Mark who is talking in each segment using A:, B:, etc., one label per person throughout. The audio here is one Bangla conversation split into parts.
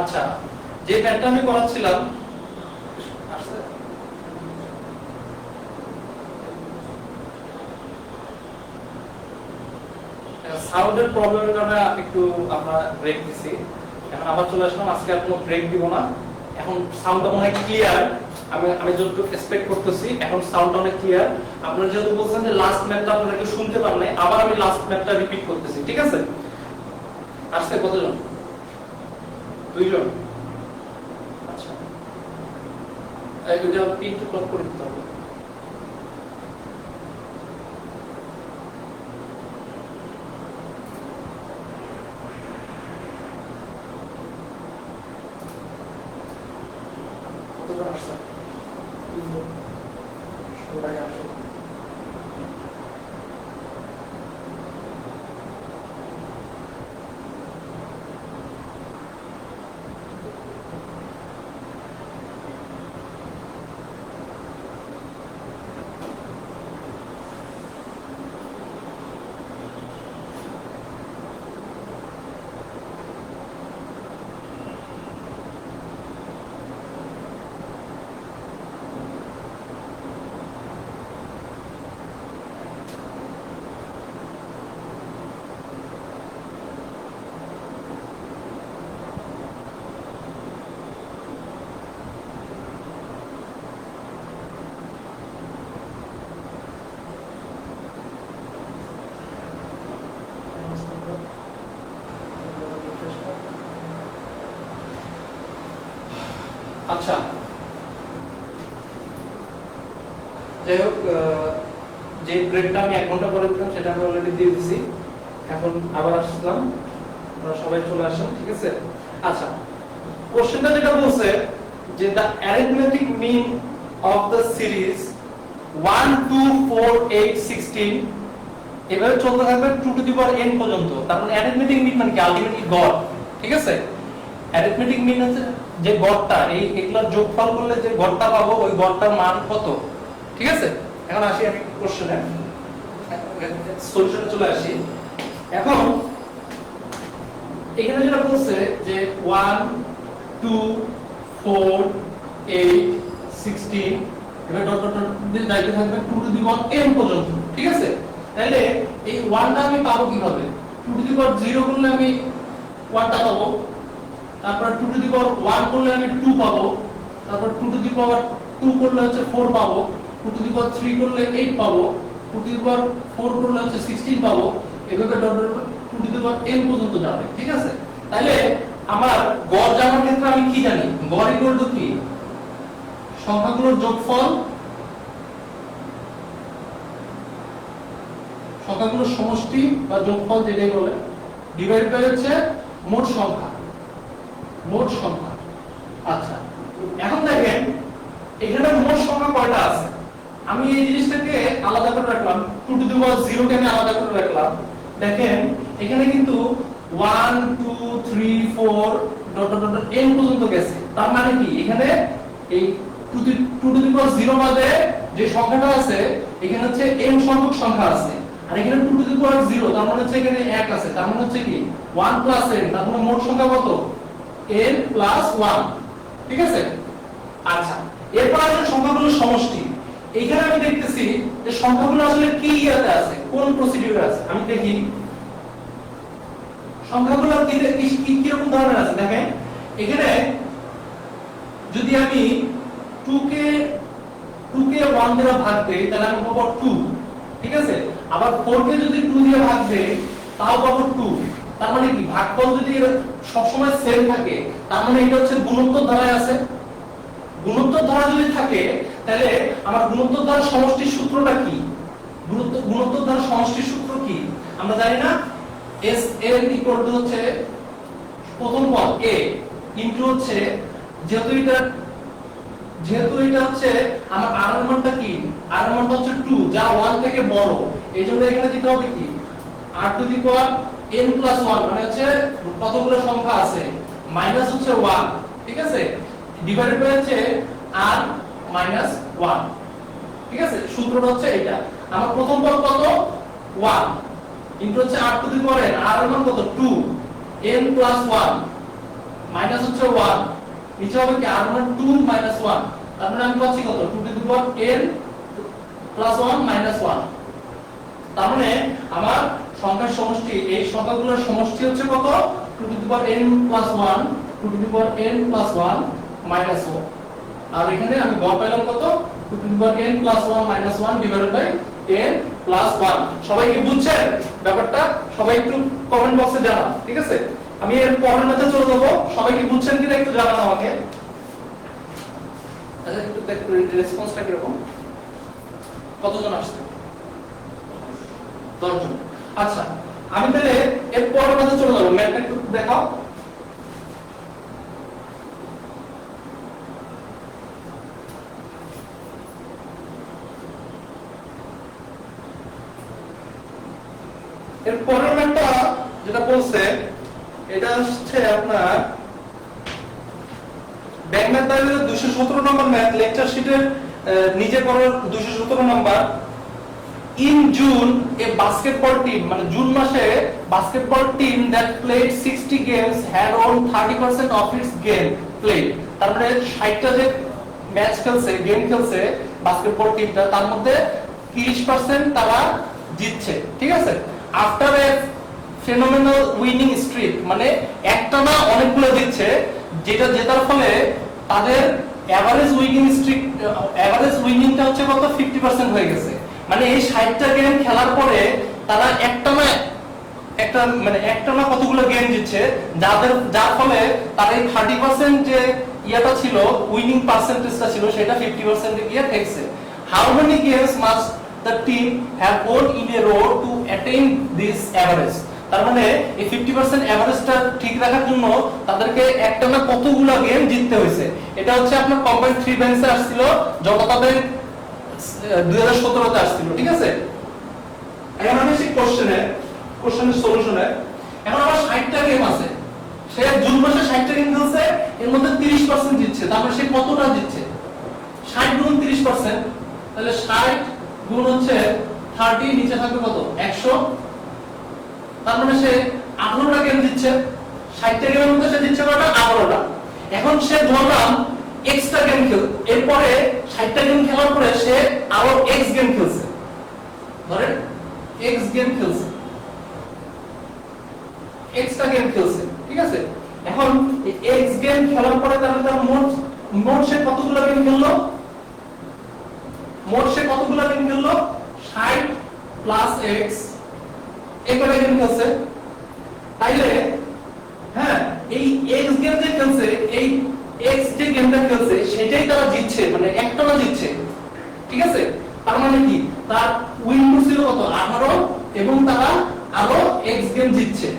A: আচ্ছা, যে ম্যাথটা আমি করাচ্ছিলাম সাউন্ডের প্রবলেমের কারণে একটু আমরা ব্রেক দিছি। এখন আবার চলে আসলাম, আজকে আর কোনো ব্রেক দিব না। এখন সাউন্ডটা মনে হয় ক্লিয়ার, আমি যতটুকু এক্সপেক্ট করতেছি এখন সাউন্ডটা অনেক ক্লিয়ার। আপনারা যেহেতু বলছেন যে লাস্ট ম্যাথটা আপনারা কেউ শুনতে পারেন নাই, আবার আমি লাস্ট ম্যাথটা রিপিট করতেছি, ঠিক আছে? আজকে কতজন? 2 জন। আচ্ছা, এইটা পিনটা ক্লক করে দিতে হবে। কতজন আসছে? 3 জন। সবাই আসো। আচ্ছা, যাই হোক, যে ব্রেকটা আমি 1 ঘন্টা পরে দিলাম সেটা আমি অলরেডি দিয়ে দিয়েছি। এখন আবার আসলাম, আপনারা সবাই চলে আসেন, ঠিক আছে? আচ্ছা, কোশ্চেনটা যেটা বলছে যে the arithmetic mean of the series 1 2 4 8 16 এভাবে চলতে থাকবে 2 টু দি পাওয়ার n পর্যন্ত। তার মানে arithmetic mean মানে কি? আলটিমেটলি গড়, ঠিক আছে? arithmetic mean হচ্ছে যে গড়টা, এই এগুলোর যোগফল করলে যে গড়টা পাবো ওই গড়টার মান কত, ঠিক আছে? এখন আসি আমি কোশ্চেনে, সলিউশনে চলে আসি। এখন এখানে যেটা বলছে যে 1 2 4 8 16 এবার ডট ডট ডট দিয়ে যাইতে থাকবে 2 টু দি পাওয়ার n পর্যন্ত, ঠিক আছে? তাহলে এই 1টা আমি পাবো কিভাবে? 2 টু দি পাওয়ার 0 করলে আমি 1টা পাবো, তারপর 2 টু দি পাওয়ার 1 করলে আমি 2 পাবো, তারপর 2 টু দি পাওয়ার 2 করলে হচ্ছে 4 পাবো, 2 টু দি পাওয়ার 3 করলে 8 পাবো, 2 টু দি পাওয়ার 4 করলে হচ্ছে 16 পাবো। এভাবে dot dot 2 to the power n পর্যন্ত যাবে, ঠিক আছে? তাহলে আমার গড় জানার ক্ষেত্রে আমি কি জানি? গড় ইকুয়াল টু কি? সংখ্যাগুলোর যোগফল, সংখ্যাগুলোর সমষ্টি বা যোগফল যেটাই বলে, ডিভাইড বাই হচ্ছে মোট সংখ্যা, মোট সংখ্যা। আচ্ছা, এখন দেখেন এখানে মোট সংখ্যা কয়টা আছে? আমি এই জিনিসটাকে আলাদা করে রাখলাম, 2 টু দি পাওয়ার 0 কে আমি আলাদা করে রাখলাম। দেখেন এখানে কিন্তু 1 2 3 4 ডট ডট ডট n পর্যন্ত গেছে। তার মানে কি? এখানে এই 2 টু দি পাওয়ার 0 বাদে যে সংখ্যাটা আছে এখানে হচ্ছে n সংখ্যক সংখ্যা আছে, আর এখানে 2 টু দি পাওয়ার 0 তার মানে হচ্ছে এখানে 1 আছে। তার মানে হচ্ছে কি 1 প্লাস n, তার মানে মোট সংখ্যা কত? n প্লাস 1, ঠিক আছে? আচ্ছা, এরপর আসলে সংখ্যাগুলোর সমষ্টি। এইখানে আমি দেখতেছি যে সংখ্যাগুলো আসলে কি ইয়াতে আছে, কোন প্রসিডিউরে আছে। আমি দেখি সংখ্যাগুলো কি রকম ধরনের আছে। দেখেন এখানে যদি আমি 2 কে 1 দিয়ে ভাগ দেই তাহলে আমি পাবো 2, ঠিক আছে? আবার 4 কে যদি 2 দিয়ে ভাগ দেই তাও পাবো 2। তার মানে কি? ভাগফল যদি সব সময় সেম থাকে তার মানে এটা হচ্ছে গুণোত্তর ধারায় আছে। গুণোত্তর ধারা যদি থাকে তাহলে আমার গুণোত্তর ধারার সমষ্টির সূত্রটা কি? গুণোত্তর ধারার সমষ্টির সূত্র কি আমরা জানি না? s n ইকুয়াল টু হচ্ছে প্রথম পদ a ইনটু হচ্ছে যেহেতু এটা হচ্ছে আমার r এর মানটা কি? r এর মানটা হচ্ছে 2 যা 1 থেকে বড়। এইজন্য এখানে দিতে হবে কি? r two the power n plus 1 মানে হচ্ছে কতগুলো সংখ্যা আছে মাইনাস হচ্ছে 1, ঠিক আছে? ডিভাইডেড বাই হচ্ছে r মাইনাস 1। ঠিক আছে, সূত্রটা হচ্ছে এটা। আমার প্রথম পদ কত 1 ইনটু হচ্ছে r two the power n, r এর মান কত 2, n প্লাস 1 মাইনাস হচ্ছে 1, নিচে হবে কি r মান 2 মাইনাস 1, তার মানে আমি পাচ্ছি কত 2 to the power n plus 1 minus 1। তার মানে আমার সংখ্যার সমষ্টি, এই সংখ্যাগুলোর সমষ্টি হচ্ছে কত 2 to the power n plus 1, 2 to the power n plus 1 minus 1। আর এখানে আমি গড় পেলাম কত 2 to the power n plus 1 minus 1 divided by n plus 1। সবাই কি বুঝছেন ব্যাপারটা? সবাই একটু কমেন্ট বক্সে জানান, ঠিক আছে? আমি এর পরের ম্যাথে চলে যাব, সবাই কি বুঝছেন কিনা একটু জানান আমাকে। আচ্ছা, একটু দেখো রেসপন্সটা কি রকম, কতজন আসছে? 10 জন। আচ্ছা, আমি তাহলে এর পরের ম্যাথে চলে যাব, ম্যাথটা একটু দেখাও। এর পরের ম্যাথটা যেটা বলছে এটা হচ্ছে আপনার ব্যাংক ম্যাথ বইয়ের 217 নম্বর ম্যাথ লেকচার শিটের নিচে পড়ার 217 নম্বর। In June a basketball team, মানে জুন মাসে basketball team that played 60 games had on 30% of its game played. তার মানে 60টা যে ম্যাচ খেলছে, গেম খেলছে বাস্কেটবল টিমটা, তার মধ্যে 30% তারা জিতছে, ঠিক আছে? After a phenomenal winning streak, মানে একটানা অনেকগুলো জিতছে, যেটা জেতার ফলে তাদের এভারেজ উইনিং স্ট্রিক, এভারেজ উইনিংটা হচ্ছে কত 50% হয়ে গেছে। মানে এই 60টা গেম খেলার পরে তারা একটানা কতগুলো গেম জিতছে, যার ফলে তার এই 30% যে ইয়েটা ছিল, উইনিং পার্সেন্টেজটা ছিল, সেটা 50% এ গিয়ে ঠেকছে। How many games must the team have won in a row to attain this average? তার মানে এই 50% এভারেজটা ঠিক রাখার জন্য তাদেরকে একটানা কতগুলো গেম জিততে হয়েছে। এটা হচ্ছে আপনার কম্বাইন্ড 3 বেঞ্চে আসছিল, জনতা ব্যাংক 2017 তে আসছিল, ঠিক আছে? এখন আমি সেই কোশ্চেনের সলিউশনে, এখন আমার 60টা গেম আছে, সে জুন মাসে 60টা গেম খেলছে, এর মধ্যে 30% জিতছে, তারপরে সে কতটা জিতছে? 60 গুণ 30%, তাহলে 60 গুণ হচ্ছে 30, নিচে থাকবে কত 100, তার মানে সে 18টা গেম জিতছে। 60টা গেমের মধ্যে সে জিতছে কয়টা? 18টা। এখন সে ধরলাম এক্সট্রা গেম খেল, এরপরে 60টা গেম খেলার পরে সে আরো এক্স গেম খেলছে, ধরেন এক্স গেম খেলছে, এক্সট্রা গেম খেলছে, ঠিক আছে? এখন এই এক্স গেম খেলার পরে তার মোট সে কতগুলো গেম খেললো? মোট সে কতগুলো গেম খেললো? 60 প্লাস x, এগুলো গেম খেলছে। তাইলে হ্যাঁ, এই x গেম যে খেলছে, এই x যে গেমটা খেলছে সেটাই তারা জিতছে, মানে একটানা জিতছে, ঠিক আছে? তার মানে কি, তার উইন ছিল কত 18, এবং তারা আরো x গেম জিতছে,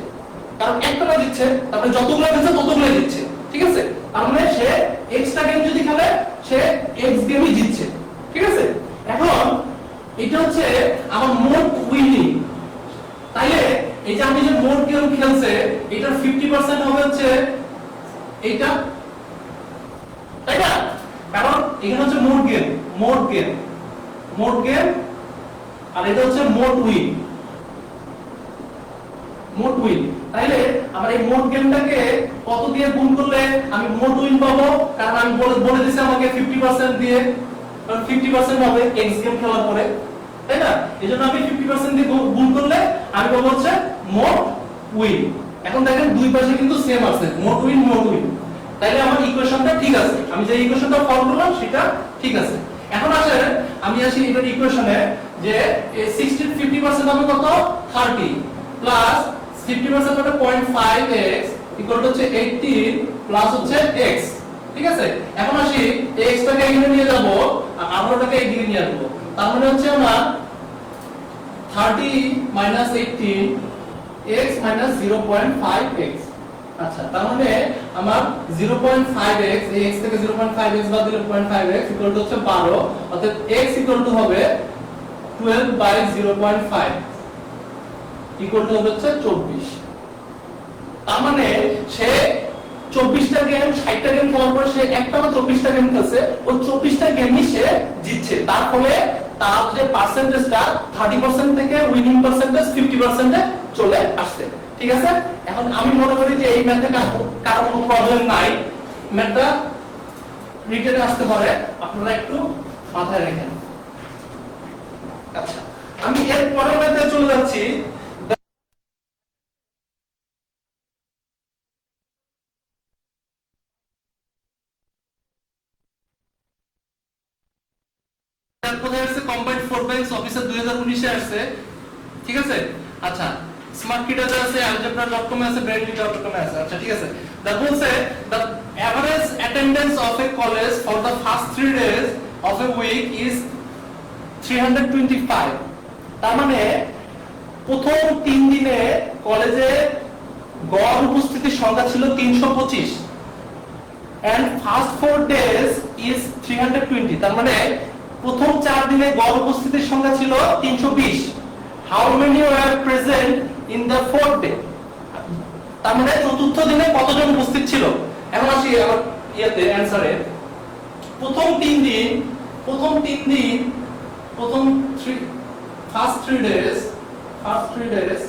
A: কারণ একটানা জিতছে, তারপরে যতগুলো খেলছে ততগুলো জিতছে, ঠিক আছে? তার মানে সে এক্সট্রা গেম যদি খেলে সে x গেমই জিতছে, ঠিক আছে? এখন এটা হচ্ছে আমার মোট উইনিং। তাইলে এই যে আমি যে মোট গেম খেলছে, এটার 50% হবে হচ্ছে এইটা, তাই না? কারণ এখানে হচ্ছে মোট গেম, আর এটা হচ্ছে মোট উইন। তাইলে আমার এই মোট গেমটাকে কত দিয়ে গুণ করলে আমি মোট উইন পাবো? কারণ আমি বলে দিছি আমাকে 50% দিয়ে, কারণ 50% হবে এক্স গেম খেলার পরে, তাই না? এজন্য আমি 50% দিয়ে গুণ করলে আমি পাবো হচ্ছে মোট উইন। এখন দেখেন দুই পাশে কিন্তু সেম আছে, মোট উইন। তাইলে আমার ইকুয়েশনটা ঠিক আছে, আমি যে ইকুয়েশনটা ফলো করলাম সেটা ঠিক আছে। এখন আসেন আমি আসি এটার ইকুয়েশনে, যে 50% হবে কত 30 প্লাস 50% হবে 0.5x ইকুয়াল টু হচ্ছে 18 প্লাস হচ্ছে x, ঠিক আছে? এখন আসি x টাকে এখানে নিয়ে যাব আর 18টাকে এদিকে নিয়ে আসব, তার মানে হচ্ছে আমার 30 - 18 x - 0.5x। আচ্ছা, তার মানে আমার 0.5x, এই x থেকে 0.5x বাদ দিলে 0.5x ইকুয়াল টু হচ্ছে 12, অর্থাৎ x ইকুয়াল টু হবে 12/0.5 ইকুয়াল টু হচ্ছে 24। তার মানে সে 24টা গেম 60টা গেম খেলার পরে সে একটা বা 24টা গেম খেলছে, ওই 24টা গেমই সে জিতছে। তার ফলে তার যে পার্সেন্টেজটা 30% থেকে উইনিং পার্সেন্টেজ 50% এ চলে আসছে। ঠিক আছে, এখন আমি মনে করি যে এই ম্যাথে কারো কোনো প্রবলেম নাই, ম্যাথটা রিটেনে আসতে পারে, আপনারা একটু মাথায় রাখেন। আচ্ছা, আমি এর পরের ম্যাথে চলে যাচ্ছি। কোথায় আসছে? কম্বাইন্ড ফোর ব্যাংকস অফিসার 2019 এ আসছে। ঠিক আছে, আচ্ছা স্মার্ট কিটাতে আছে, algebra.com এ আছে, brainly.com এ আছে। আচ্ছা ঠিক আছে, দ্যাট বলছে the average attendance of a college for the first 3 days of a week is 325। তার মানে প্রথম 3 দিনে কলেজে গড় উপস্থিতির সংখ্যা ছিল 325 and first 4 days is 320। তার মানে প্রথম 4 দিনে গড় উপস্থিতির সংখ্যা ছিল 320। How many were present in the fourth day? তার মানে চতুর্থ দিনে কতজন উপস্থিত ছিল? এখন আসি আমার ইয়েতে অ্যানসারে। প্রথম 3 দিন first 3 days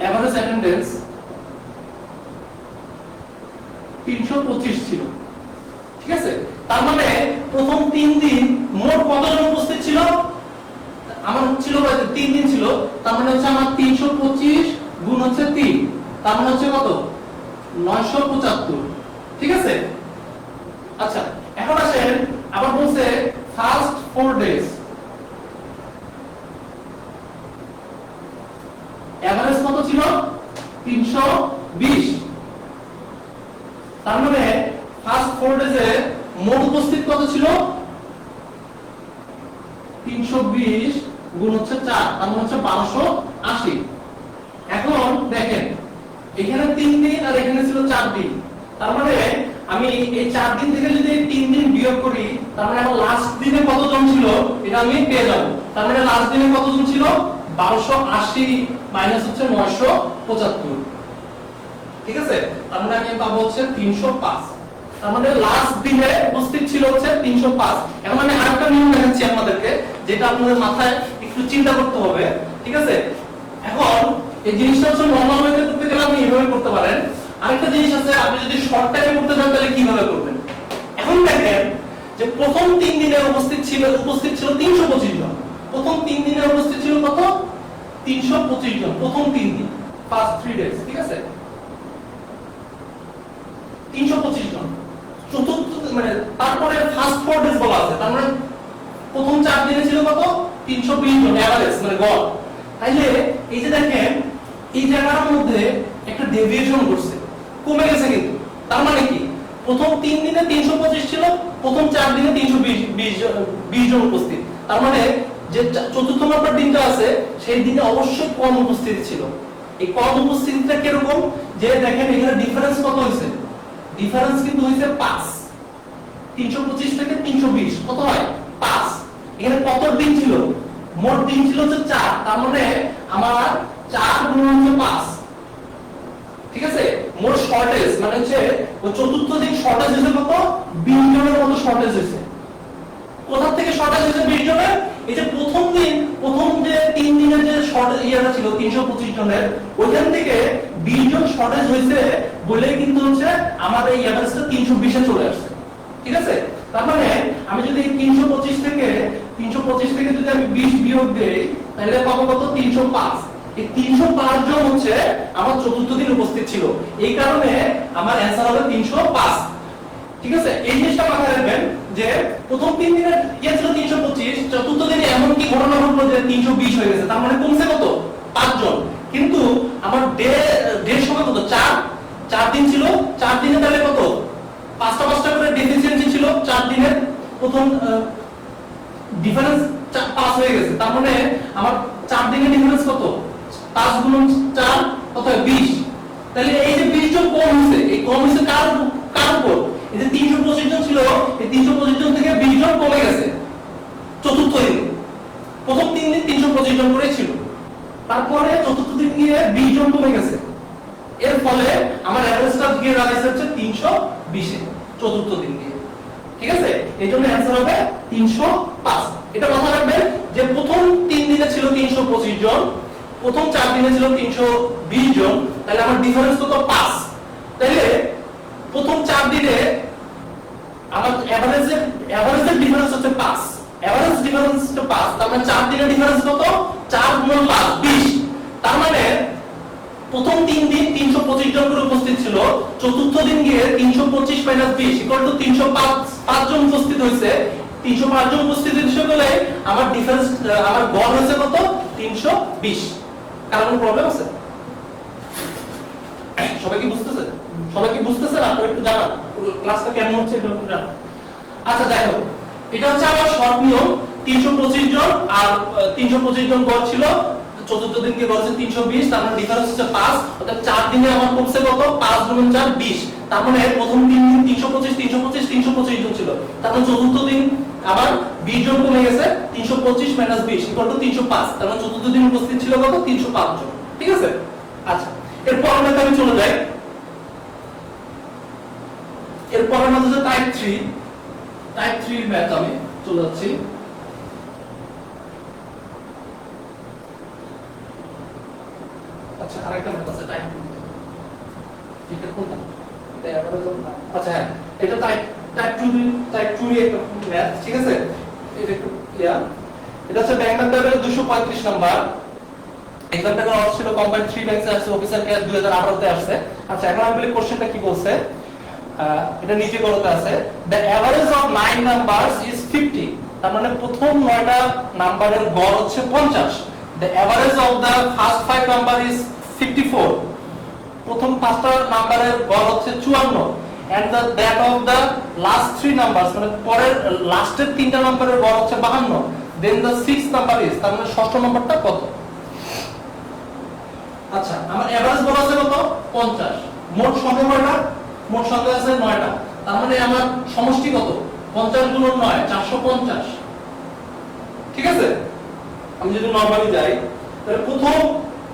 A: average attendance 325 ছিল। ঠিক আছে, তার মানে প্রথম 3 দিন মোট কতজন উপস্থিত ছিল? আমার ছিল 3 দিন ছিল, তার মানে হচ্ছে আমার 325 গুণ হচ্ছে 3, তার মানে হচ্ছে কত? 975। ঠিক আছে, আচ্ছা এখন আসেন, আবার বলছে ফার্স্ট 4 ডেজ এভারেজ কত ছিল? 320। তার মানে ফার্স্ট 4 ডেজে মোট উপস্থিত কত ছিল? 320 গুণ হচ্ছে 4, তার মানে হচ্ছে 1280। এখন দেখেন এখানে 3 দিন আর এখানে ছিল 4 দিন, তার মানে আমি এই 4 দিন থেকে যদি 3 দিন বিয়োগ করি, তার মানে আমার লাস্ট দিনে কতজন ছিল এটা আমি পেয়ে যাব। তার মানে লাস্ট দিনে কতজন ছিল? 1280 মাইনাস হচ্ছে 975। ঠিক আছে, তার মানে আমি পাবো হচ্ছে 305। তার মানে লাস্ট দিনে উপস্থিত ছিল হচ্ছে 305। এখন আমি আরেকটা নিয়ম দেখাচ্ছি আপনাদেরকে, যেটা আপনাদের মাথায় একটু চিন্তা করতে হবে। ঠিক আছে, এখন এই জিনিসটা হচ্ছে নরমাল ওয়েতে করতে গেলে আপনি এইভাবে করতে পারেন। আরেকটা জিনিস আছে, আপনি যদি শর্ট টাইমে করতে চান তাহলে কিভাবে করবেন? এখন দেখেন যে প্রথম 3 দিনে উপস্থিত ছিল 325 জন। প্রথম 3 দিনে উপস্থিত ছিল কত? 325 জন প্রথম 3 দিন, ফার্স্ট 3 ডেজ। ঠিক আছে, 325 জন। চতুর্থ মানে তারপরে ফার্স্ট 4 ডেজ বলা আছে, তার মানে প্রথম 4 দিনে ছিল কত? 320 জন এভারেজ মানে গড়। তাইলে এই যে দেখেন এই জায়গার মধ্যে একটা ডেভিয়েশন ঘটছে, কমে গেছে কিন্তু। তার মানে কি? প্রথম 3 দিনে 325 ছিল, প্রথম 4 দিনে 320 জন উপস্থিত। তার মানে যে চতুর্থ নম্বর দিনটা আছে সেই দিনে অবশ্যই কম উপস্থিতি ছিল। এই কম উপস্থিতিটা কিরকম? যে দেখেন এখানে ডিফারেন্স কত হয়েছে? ডিফারেন্স কিন্তু হয়েছে 5। 325 থেকে 320 কত হয়? 5। এখানে কত দিন ছিল? মোট দিন ছিল হচ্ছে 4, তার মানে আমার 4 গুণ হচ্ছে 5। ঠিক আছে, মোট শর্টেজ মানে হচ্ছে ওই চতুর্থ দিন শর্টেজ হয়েছে কত? 20 জনের মতো শর্টেজ হয়েছে। কোথা থেকে শর্টেজ হয়েছে 20 জনের? এই যে প্রথম যে 3 দিনের যে শর্টেজ ইয়াটা ছিল 325 জনের, ওইখান থেকে 20 জন শর্টেজ হয়েছে বলে কিন্তু হচ্ছে আমাদের এই এভারেজটা 320 এ চলে আসছে। ঠিক আছে, তার মানে আমি যদি 325 থেকে যদি আমি 20 বিয়োগ দেই তাহলে পাবো কত? 305। এই 305 জন হচ্ছে আমার চতুর্থ দিন উপস্থিত ছিল, এই কারণে আমার অ্যানসার হবে 305। ঠিক আছে, এই জিনিসটা মাথায় রাখবেন যে প্রথম 3 দিনের ইয়ে ছিল 325, চতুর্থ দিনে এমন কি ঘটনা ঘটলো যে 320 হয়ে গেছে, তার মানে কমছে কত? 5 জন। কিন্তু আমার ডে সময় কত? 4 দিন ছিল, 4 দিনে তাহলে কত? 5টা করে ডেফিসিয়েন্সি ছিল 4 দিনের। প্রথম ডিফারেন্স 5 হয়ে গেছে, তার মানে আমার 4 দিনের ডিফারেন্স কত? 5 গুণ 4 কত হয়? 20। তাহলে এই যে 20 জন কম হইছে, এই কম হইছে কার উপর? এই যে 325 জন ছিল, এই 325 জন থেকে 20 জন কমে গেছে চতুর্থ দিন। প্রথম 3 দিন 325 জন করে ছিল, তারপরে চতুর্থ দিন গিয়ে 20 জন কমে গেছে। এর ফলে আমার এভারেজটা গিয়ে দাঁড়াইছে হচ্ছে 320 এ চতুর্থ দিন দিয়ে। ঠিক আছে, এই জন্য অ্যান্সার হবে 305। এটা মাথায় রাখবেন যে প্রথম 3 দিনে ছিল 325 জন, প্রথম 4 দিনে ছিল 320 জন, তাহলে আমার ডিফারেন্স কত 5। তাহলে প্রথম 4 দিনে আমার এভারেজের ডিফারেন্স হচ্ছে 5, এভারেজ ডিফারেন্স হচ্ছে 5, তার মানে 4 দিনের ডিফারেন্স কত 4 গুণ 5 20। তার মানে প্রথম 3 দিন 325 জন করে উপস্থিত ছিল, চতুর্থ দিন গিয়ে 325 - 20 = 305 জন উপস্থিত হয়েছে। 305 জন উপস্থিত হয়েছে বলে আমার ডিফারেন্স আমার গড় হয়েছে কত 320। কারণ কোনো প্রবলেম আছে? সবাই কি বুঝতেছে? সবাই কি বুঝতেছেন? আপনারা একটু জানান ক্লাসটা কেমন হচ্ছে একটু জানান। আচ্ছা দেখো, এটা হচ্ছে আমার শর্ট নিয়ম। 325 জন আর 325 জন গড় ছিল, চতুর্থ দিনকে গড় হচ্ছে 320, তার মানে ডিফারেন্স হচ্ছে 5। অর্থাৎ 4 দিনে আমার কমছে কত 5 গুণ 4 20। তার মানে প্রথম 3 দিন 325 জন ছিল, তার মানে চতুর্থ দিন আবার 20 জন কমে গেছে, 325 - 20 = 305। তার মানে চতুর্থ দিন উপস্থিত ছিল কত 305 জন। ঠিক আছে, আচ্ছা এরপর আমরা আমি চলে যাই। এরপর আমরা হচ্ছে টাইপ 3 ম্যাথ আমি চলে যাচ্ছি। আচ্ছা আরেকটা ম্যাথ আছে টাইপ 2। ঠিক আছে কোনটা? এটা এভারেজ অফ না। আচ্ছা হ্যাঁ, এটা টাইপ 2 এর একটা ম্যাথ। ঠিক আছে, এটা একটু ক্লিয়ার। এটা হচ্ছে ব্যাংক টেবিলের 235 নাম্বার। এক্সাম পেপার অফ ছিল কম্বাইন্ড 3 ব্যাংকস আছে, অফিসার কেয়ার 2018 তে আসছে। আচ্ছা এখন আমি বলি কোশ্চেনটা কি বলছে। এটা নিচে করতে আছে, the average of 9 numbers is 50। তার মানে প্রথম 9টা নাম্বারের গড় হচ্ছে 50। the average of the first 5 number is 54। প্রথম 5টা নাম্বারের গড় হচ্ছে 54 and that of the last 3 numbers মানে পরের লাস্টের 3টা নাম্বারের গড় হচ্ছে 52। then the 6th number is, তার মানে ষষ্ঠ নাম্বারটা কত? আচ্ছা আমার এভারেজ বলা আছে কত 50, মোট সংখ্যা কয়টা? মোট সংখ্যা আছে 9টা, তার মানে আমার সমষ্টি কত 50 গুণ 9 450। ঠিক আছে, আমি যদি নরমালি যাই তাহলে প্রথম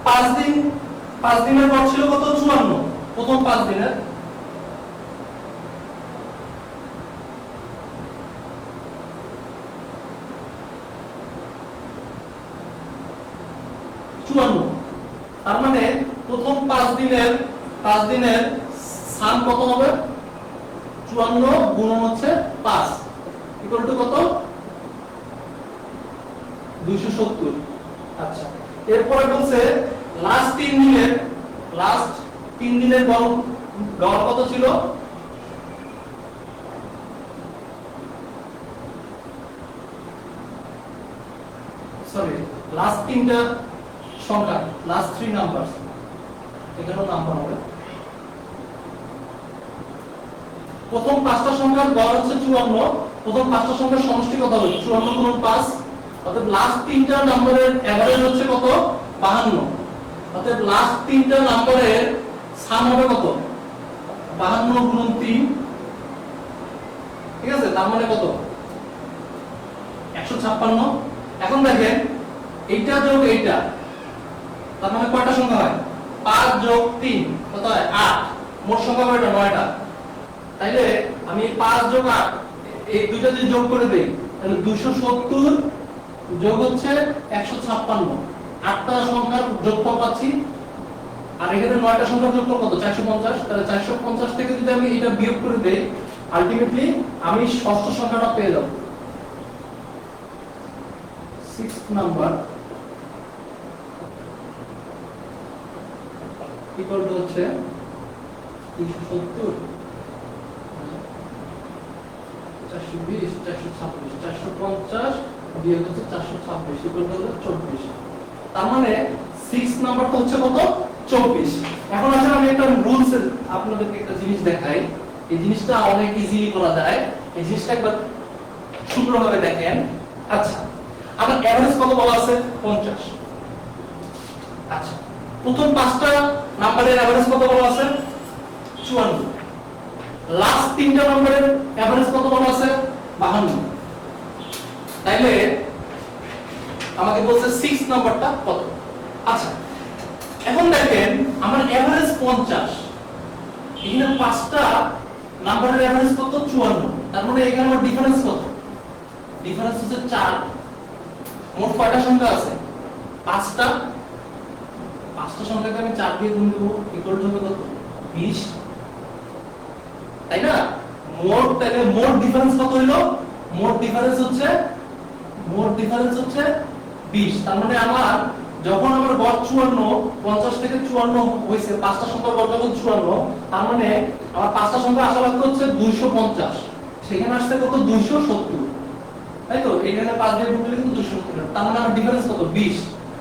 A: 5 দিনের গড় ছিল কত 54। প্রথম 5 দিনের তার মানে প্রথম 5 দিনের সাম কত হবে 54 গুণন হচ্ছে 5 ইকুয়াল টু কত 270। আচ্ছা এরপরে বলছে লাস্ট 3 দিনের গড় কত ছিল সরি লাস্ট 3টা সংখ্যা লাস্ট 3 নাম্বারস এখানে নাম্বার হবে প্রথম 5টা সংখ্যার গড় হচ্ছে 54। প্রথম 5টা সংখ্যার সমষ্টি কত হবে 54 গুণ 5, অর্থাৎ লাস্ট 3টা নম্বরের এভারেজ হচ্ছে কত 52। অর্থাৎ লাস্ট 3টা নম্বরের সাম হবে কত 52 গুণ 3। ঠিক আছে, তার মানে কত 156। এখন দেখেন এইটা যোগ এইটা তার মানে কয়টা সংখ্যা হয় 5 যোগ 3 কত হয় 8, মোট সংখ্যা কয়টা 9টা। তাইলে আমি 5 যোগ 8 এই দুইটা যদি যোগ করে দেই তাহলে 270 যোগ হচ্ছে 156, 8টা সংখ্যার যোগফল পাচ্ছি আর এখানে 9টা সংখ্যার যোগফল কত 450। তাহলে 450 থেকে যদি আমি এটা বিয়োগ করে দেই আলটিমেটলি আমি ষষ্ঠ সংখ্যাটা পেয়ে যাব 6th নাম্বার ইকুয়াল টু হচ্ছে 370 420 426 450 বিয়োগ হচ্ছে 426 ইকুয়াল টু 24। তার মানে 6 নাম্বারটা হচ্ছে কত 24। এখন আসলে আমি একটা রুলস আপনাদেরকে একটা জিনিস দেখাই, এই জিনিসটা অনেক ইজিলি করা যায়। এই জিনিসটা একবার সুন্দরভাবে দেখেন। আচ্ছা আমার এভারেজ কত বলা আছে 50। আচ্ছা প্রথম 5টা নাম্বারের এভারেজ কত বলা আছে 54। লাস্ট 3টা নম্বরের এভারেজ কত বলা আছে 52। তাইলে আমাকে বলছে 6 নাম্বারটা কত। আচ্ছা এখন দেখেন আমার এভারেজ 50, এখানে পাঁচটা নাম্বারের এভারেজ কত 54, তার মানে এখানে আমার ডিফারেন্স কত? ডিফারেন্স হচ্ছে 4। মোট কয়টা সংখ্যা আছে? পাঁচটা সংখ্যাকে আমি 4 দিয়ে গুণ দেব, ইকুয়াল টু কত? 20, তাই না? তাহলে মোট ডিফারেন্স কত হলো? মোট ডিফারেন্স হচ্ছে 20। তার মানে আমার যখন আমার গড় 54, 50 থেকে 54 হইছে, পাঁচটা সংখ্যার গড় যখন 54, তার মানে আমার পাঁচটা সংখ্যা আসা লাগতো হচ্ছে 250, সেখানে আসছে কত? 270, তাই তো? এখানে 5 দিয়ে গুণ দিলে কিন্তু 270, তার মানে আমার ডিফারেন্স কত? 20।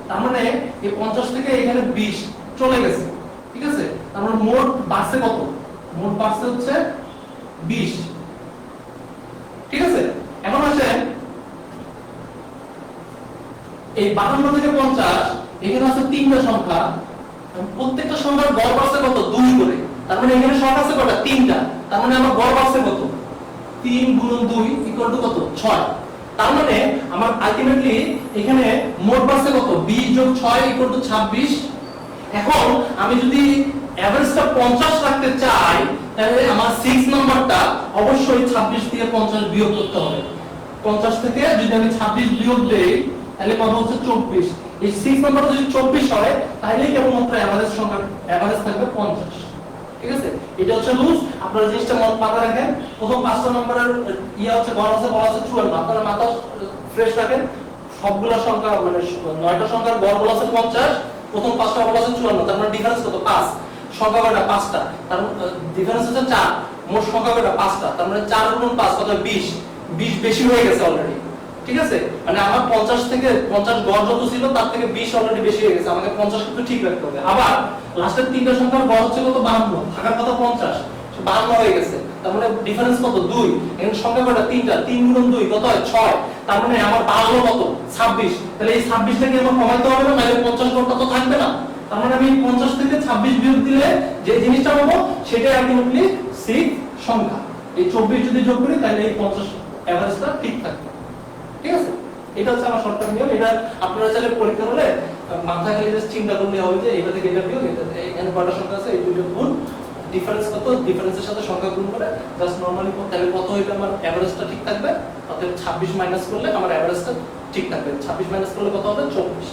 A: তার মানে এই 50 থেকে এখানে 20 চলে গেছে, ঠিক আছে? তার মানে মোট বাড়ছে কত? মোট বাড়ছে হচ্ছে 20, ঠিক আছে? এখন আসেন এই 52 থেকে 50, এখানে আছে তিনটা সংখ্যা, প্রত্যেকটা সংখ্যার গড় বাড়ছে কত? 2 করে। তার মানে এখানে সংখ্যা আছে কয়টা? তিনটা। তার মানে আমার গড় বাড়ছে কত? 3 গুণন 2 ইকুয়াল টু কত? 6। তার মানে আমার আলটিমেটলি এখানে মোট বাড়ছে কত? 20 যোগ 6 ইকুয়াল টু 26। এখন আমি যদি এভারেজটা 50 রাখতে চাই, তাহলে আমার 6 নাম্বারটা অবশ্যই 26 থেকে 50 বিয়োগ করতে হবে। 50 থেকে যদি আমি 26 বিয়োগ দেই, তাহলে কত হচ্ছে? 24। এই 6 নাম্বারটা যদি 24 হয়, তাহলে কেবলমাত্র এভারেজ সংখ্যা, এভারেজ থাকবে 50, ঠিক আছে? এটা হচ্ছে রুলস, আপনারা জিনিসটা মাথায় রাখেন। প্রথম 5টা নাম্বারের হচ্ছে গড় আছে, বলা আছে 54, আপনারা মাথা ফ্রেশ রাখেন। সবগুলা সংখ্যা মানে 9টা সংখ্যার গড় বলা আছে 50, প্রথম 5টা বলা আছে 54, তার মানে ডিফারেন্স কত? 5। সংখ্যা কয়টা? 5টা, তার ডিফারেন্স হচ্ছে 4। মোট সংখ্যা কয়টা? 5টা, তার মানে 4 গুণ 5 কত? 20। 20 বেশি হয়ে গেছে অলরেডি, ঠিক আছে? মানে আমার 50 থেকে 50 গড় যত ছিল তার থেকে 20 অলরেডি বেশি হয়ে গেছে, আমাকে 50 কিন্তু ঠিক রাখতে হবে। আবার লাস্টের তিনটা সংখ্যার গড় হচ্ছে কত? 52, থাকার কথা 50, 52 হয়ে গেছে, তার মানে ডিফারেন্স কত? 2। এখানে সংখ্যা কয়টা? তিনটা, 3 গুণ 2 কত হয়? 6। তার মানে আমার বাড়লো কত? 26। তাহলে এই 26 থেকে আমার কমাইতে হবে না, নাহলে 50 গড়টা তো থাকবে না। তার মানে আমি 50 থেকে 26 বিয়োগ দিলে যে জিনিসটা পাবো সেটাই আলটিমেটলি 6 সংখ্যা। এই 24 যদি যোগ করি তাহলে এই 50 এভারেজটা ঠিক থাকবে, ঠিক আছে? এটা হচ্ছে আমার শর্টকাট নিয়ম। এটা আপনারা চাইলে পরীক্ষা হলে মাথায় খালি জাস্ট চিন্তা করলে হবে যে এটা থেকে এটা বিয়োগ, এটা এখানে কয়টা সংখ্যা আছে, এই দুটো গুণ, ডিফারেন্স কত, ডিফারেন্সের সাথে সংখ্যা গুণ করে জাস্ট নরমালি তাহলে কত হইলে আমার এভারেজটা ঠিক থাকবে। অতএব 26 মাইনাস করলে আমার এভারেজটা ঠিক থাকবে। 26 মাইনাস করলে কত হবে? 24।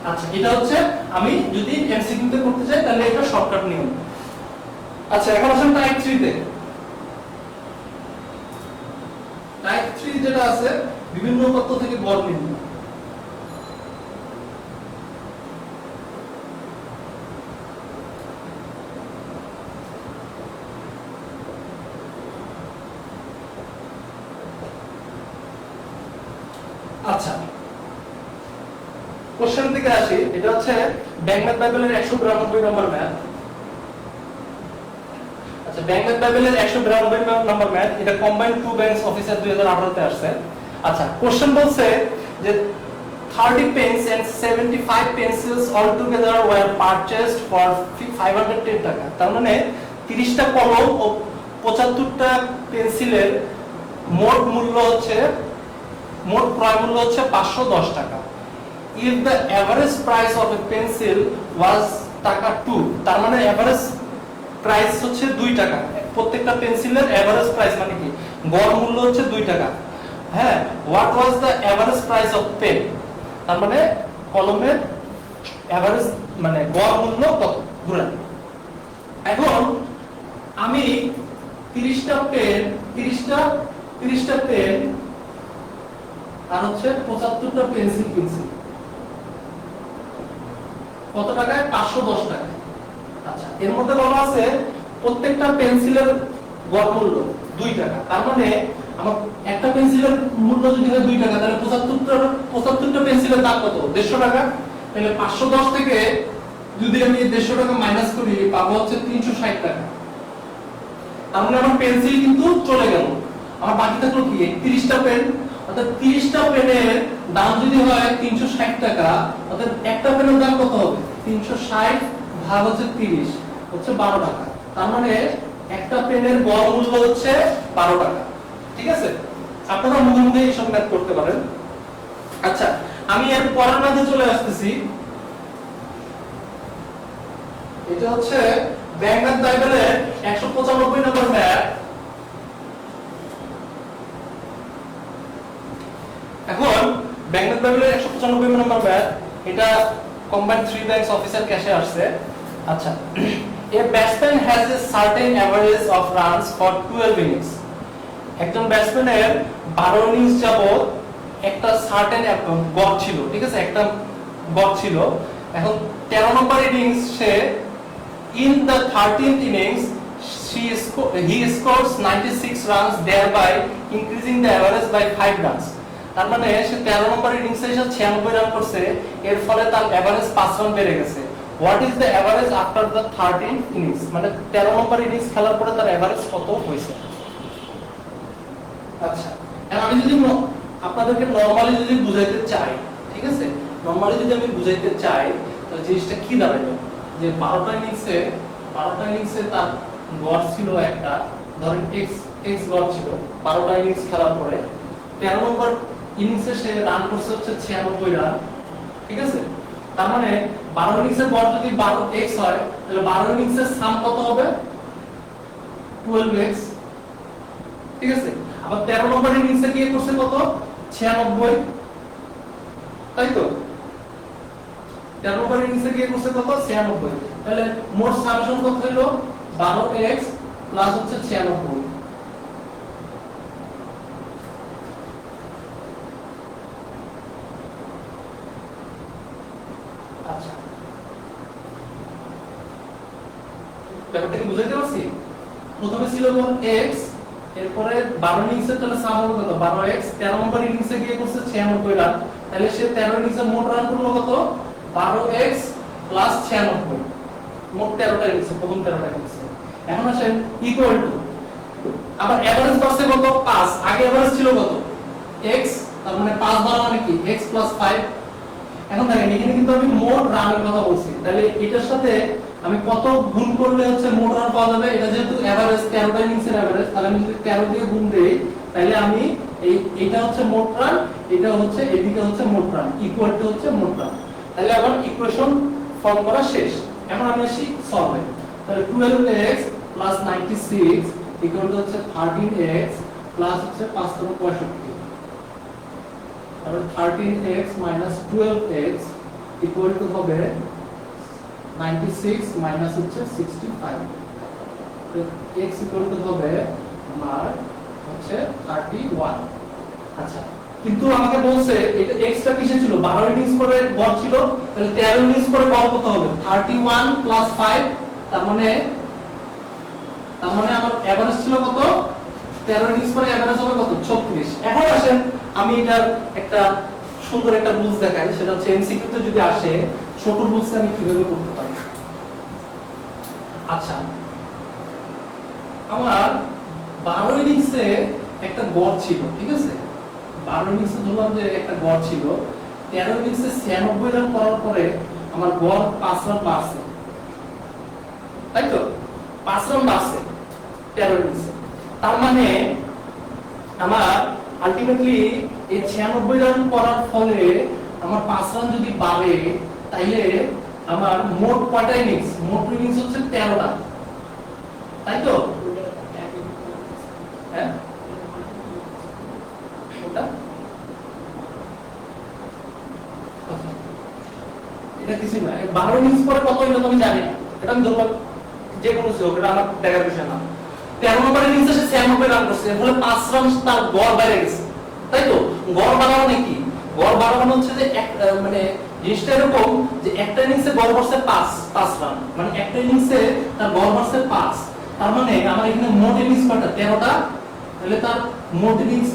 A: আচ্ছা, এটা হচ্ছে আমি যদি এমসিকিউ তে করতে চাই তাহলে এটা শর্টকাট নিয়ম। আচ্ছা, এখন আসেন টাইপ 3 তে। টাইপ 3 যেটা আছে বিভিন্ন তথ্য থেকে গড় নির্ণয়। আচ্ছা, কোশ্চেন থেকে আসি। এটা হচ্ছে ব্যাংক বাইবেলের 192 নম্বর ম্যাথ। আচ্ছা, ব্যাংক বাইবেলের 192 নম্বর ম্যাথ, এটা কম্বাইন্ড টু ব্যাংকস অফিসার 2018 তে আসছে। আচ্ছা, কোশ্চেন বলছে যে 30 pens and 75 pencils all together were purchased for 510 টাকা। তার মানে 30টা কলম ও 75টা পেন্সিলের মোট মূল্য হচ্ছে, মোট ক্রয় মূল্য হচ্ছে 510 টাকা। If the average price of a pencil was টাকা 2, তার মানে এভারেজ প্রাইস হচ্ছে 2 টাকা। প্রত্যেকটা পেন্সিলের এভারেজ প্রাইস মানে কি? গড় মূল্য হচ্ছে 2 টাকা। হ্যাঁ, what was the average price of pen? তার মানে কলমের এভারেজ মানে গড় মূল্য কত? ঘুরান। এখন আমি 30টা পেন, 30টা পেন আর হচ্ছে 75টা পেন্সিল কিনছি। কত টাকায়? 510 টাকায়। আচ্ছা, এর মধ্যে বলা আছে প্রত্যেকটা পেন্সিলের গড় মূল্য 2 টাকা। তার মানে আমার একটা পেন্সিলের মূল্য যদি হয় 2 টাকা, তাহলে 75টা পেন্সিলের দাম কত? 150 টাকা। তাহলে 510 থেকে যদি আমি 150 টাকা মাইনাস করি, পাবো হচ্ছে 360 টাকা। তার মানে আমার পেন্সিল কিন্তু চলে গেল, আমার বাকি থাকলো কি? 30টা পেন। অর্থাৎ 30টা পেনের দাম যদি হয় 360 টাকা, অর্থাৎ একটা পেনের দাম কত হবে? 360 ভাগ হচ্ছে 30 হচ্ছে 12 টাকা। তার মানে একটা পেনের গড় মূল্য হচ্ছে 12 টাকা, ঠিক আছে? আপনারা মুখে মুখে এইসব ম্যাথ করতে পারেন। আচ্ছা, আমি এর পরের ম্যাথে চলে আসতেছি। এটা হচ্ছে ব্যাংক বাইবেলের 195 নম্বর ম্যাচ। এখন ব্যাংক বাইবেলের 195 নম্বর ম্যাচ, এটা কম্বাইন্ড 3 ব্যাংকস অফিসার ক্যাশে আসছে। আচ্ছা, a batsman has a certain average of runs for 12 innings. একজন ব্যাটসম্যানের 12 ইনিংস যাবত একটা সার্টেন গড় ছিল, ঠিক আছে, একটা গড় ছিল। এখন 13 নম্বর ইনিংস সে in the 13th innings he scores 96 runs, thereby increasing the average by 5 runs. তার মানে সে 13 নম্বর ইনিংসে এসে 96 রান করছে, এর ফলে তার এভারেজ 5 রান বেড়ে গেছে। What is the average after the 13th innings, মানে 13 নম্বর ইনিংস খেলার পরে তার এভারেজ কত হয়েছে। আচ্ছা, এখন আমি যদি আপনাদেরকে নরমালি যদি বুঝাইতে চাই, ঠিক আছে, নরমালি যদি আমি বুঝাইতে চাই তাহলে জিনিসটা কি দাঁড়াবে, যে 12টা ইনিংসে তার গড় ছিল একটা, ধরেন এক্স গড় ছিল 12টা ইনিংস খেলার পরে, 13 নম্বর ইনিংসে সে রান করছে হচ্ছে 96 রান, ঠিক আছে। তার মানে 12 ইনিংসের গড় যদি 12x হয়, তাহলে 12 ইনিংসের সাম কত হবে 12x, ঠিক আছে। আবার 13 নম্বর ইনিংসে কি করছে কত 96, তাই তো। 13 নম্বর ইনিংসে কি করছে কত 96, তাহলে মোট সামেশন কত হলো 12x প্লাস হচ্ছে 96। আচ্ছা, ব্যাপারটা কি বুঝাইতে পারছি? প্রথমে ছিল x, এরপরে 12 ইনিংসে তাহলে সাম হবে কত 12x, 13 নম্বর ইনিংসে গিয়ে করছে 96 রান, তাহলে সে 13 ইনিংসে মোট রান করলো কত 12x প্লাস 96, মোট 13টা ইনিংসে, প্রথম 13টা ইনিংসে। এখন আসেন ইকুয়াল টু, আবার এভারেজ পাচ্ছে কত 5, আগে এভারেজ ছিল কত x, তার মানে 5 দ্বারা মানে কি x প্লাস 5। এখন দেখেন এখানে কিন্তু আমি মোট রানের কথা বলছি, তাহলে এটার সাথে আমি কত গুণ করলে হচ্ছে মোট রান পাওয়া যাবে, এটা যেহেতু এভারেজ 13টা ইনিংসের এভারেজ, তাহলে আমি যদি 13 দিয়ে গুণ দেই তাহলে আমি এইটা হচ্ছে মোট রান, এটা হচ্ছে এদিকে হচ্ছে মোট রান, ইকুয়াল টু হচ্ছে মোট রান। তাহলে আমার ইকুয়েশন ফর্ম করা শেষ। এখন আমি আসি সলভে, তাহলে 12x প্লাস 96 ইকুয়াল টু হচ্ছে 13x প্লাস হচ্ছে 5 × 65, তাহলে 13x minus 12x equal to হবে 96 মাইনাস হচ্ছে 65, তো x ইকুয়াল টু হবে আমার হচ্ছে 31। আচ্ছা, কিন্তু আমাকে বলছে এটা x টা কিসে ছিল 12 ইনিংস করে গড় ছিল, তাহলে 13 ইনিংস করে গড় কত হবে 31 প্লাস 5, তার মানে আমার এভারেজ ছিল কত 13 ইনিংস করে এভারেজ হবে কত 36। এখন আসেন আমি এটার একটা সুন্দর একটা রুলস দেখাই, সেটা হচ্ছে এমসিকিউ তে যদি আসে ছোট রুলস আমি কিভাবে করতে পারি। আচ্ছা, আমার 12 ইনিংসে একটা গড় ছিল, ঠিক আছে, 12 ইনিংসে ধরলাম যে একটা গড় ছিল, 13 ইনিংসে 96 রান করার পরে আমার গড় 5 রান বাড়ছে, তাই তো 5 রান বাড়ছে 13 ইনিংসে। তার মানে আমার আলটিমেটলি এই 96 রান করার ফলে আমার 5 রান যদি বাড়ে, তাইলে আমার মোট কয়টা ইনিংস, মোট ইনিংস হচ্ছে 13টা, তাই তো। হ্যাঁ, এটা কিছু না, 12 ইনিংস পরে কত হইলো তুমি জানি না, এটা আমি ধরলাম যে কোনো হোক, এটা আমার দেখার বিষয় না। 13 নম্বর ইনিংসে সে 96 রান করছে, এর ফলে 5 রান তার গড় বেড়ে গেছে, তাই তো। গড় বাড়ানো নাকি, গড় বাড়ানো হচ্ছে যে মানে জিনিসটা এরকম যে একটা ইনিংসে গড় বাড়ছে 5 রান, মানে একটা ইনিংসে তার গড় বাড়ছে 5, তার মানে আমার এখানে মোট ইনিংস কয়টা 13টা, তাহলে তার মোট ইনিংস,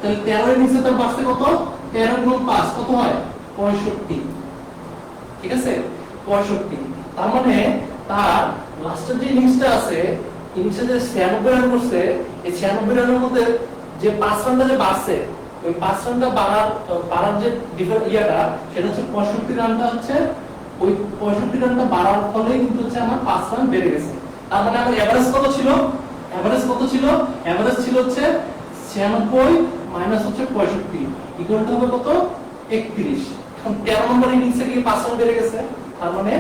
A: তাহলে 13 ইনিংসে তার বাড়ছে কত 13 গুণ 5 কত হয় 65, ঠিক আছে 65। তার মানে তার লাস্টের যে ইনিংসটা আছে, ইনিংসে যে 96 রান করছে, এই 96 রানের মধ্যে যে 5 রানটা যে বাড়ছে, ওই 5 রানটা বাড়ার যে ডিফারেন্ট ইয়াটা, সেটা হচ্ছে 65 রানটা, হচ্ছে ওই 65 রানটা বাড়ার ফলে কিন্তু হচ্ছে আমার 5 রান বেড়ে গেছে। তার মানে আমার এভারেজ কত ছিল, এভারেজ ছিল হচ্ছে 96 মাইনাস হচ্ছে 65 ইকুয়াল টু হবে কত 31। এখন 13 নম্বর ইনিংসে গিয়ে 5 রান বেড়ে গেছে, তার মানে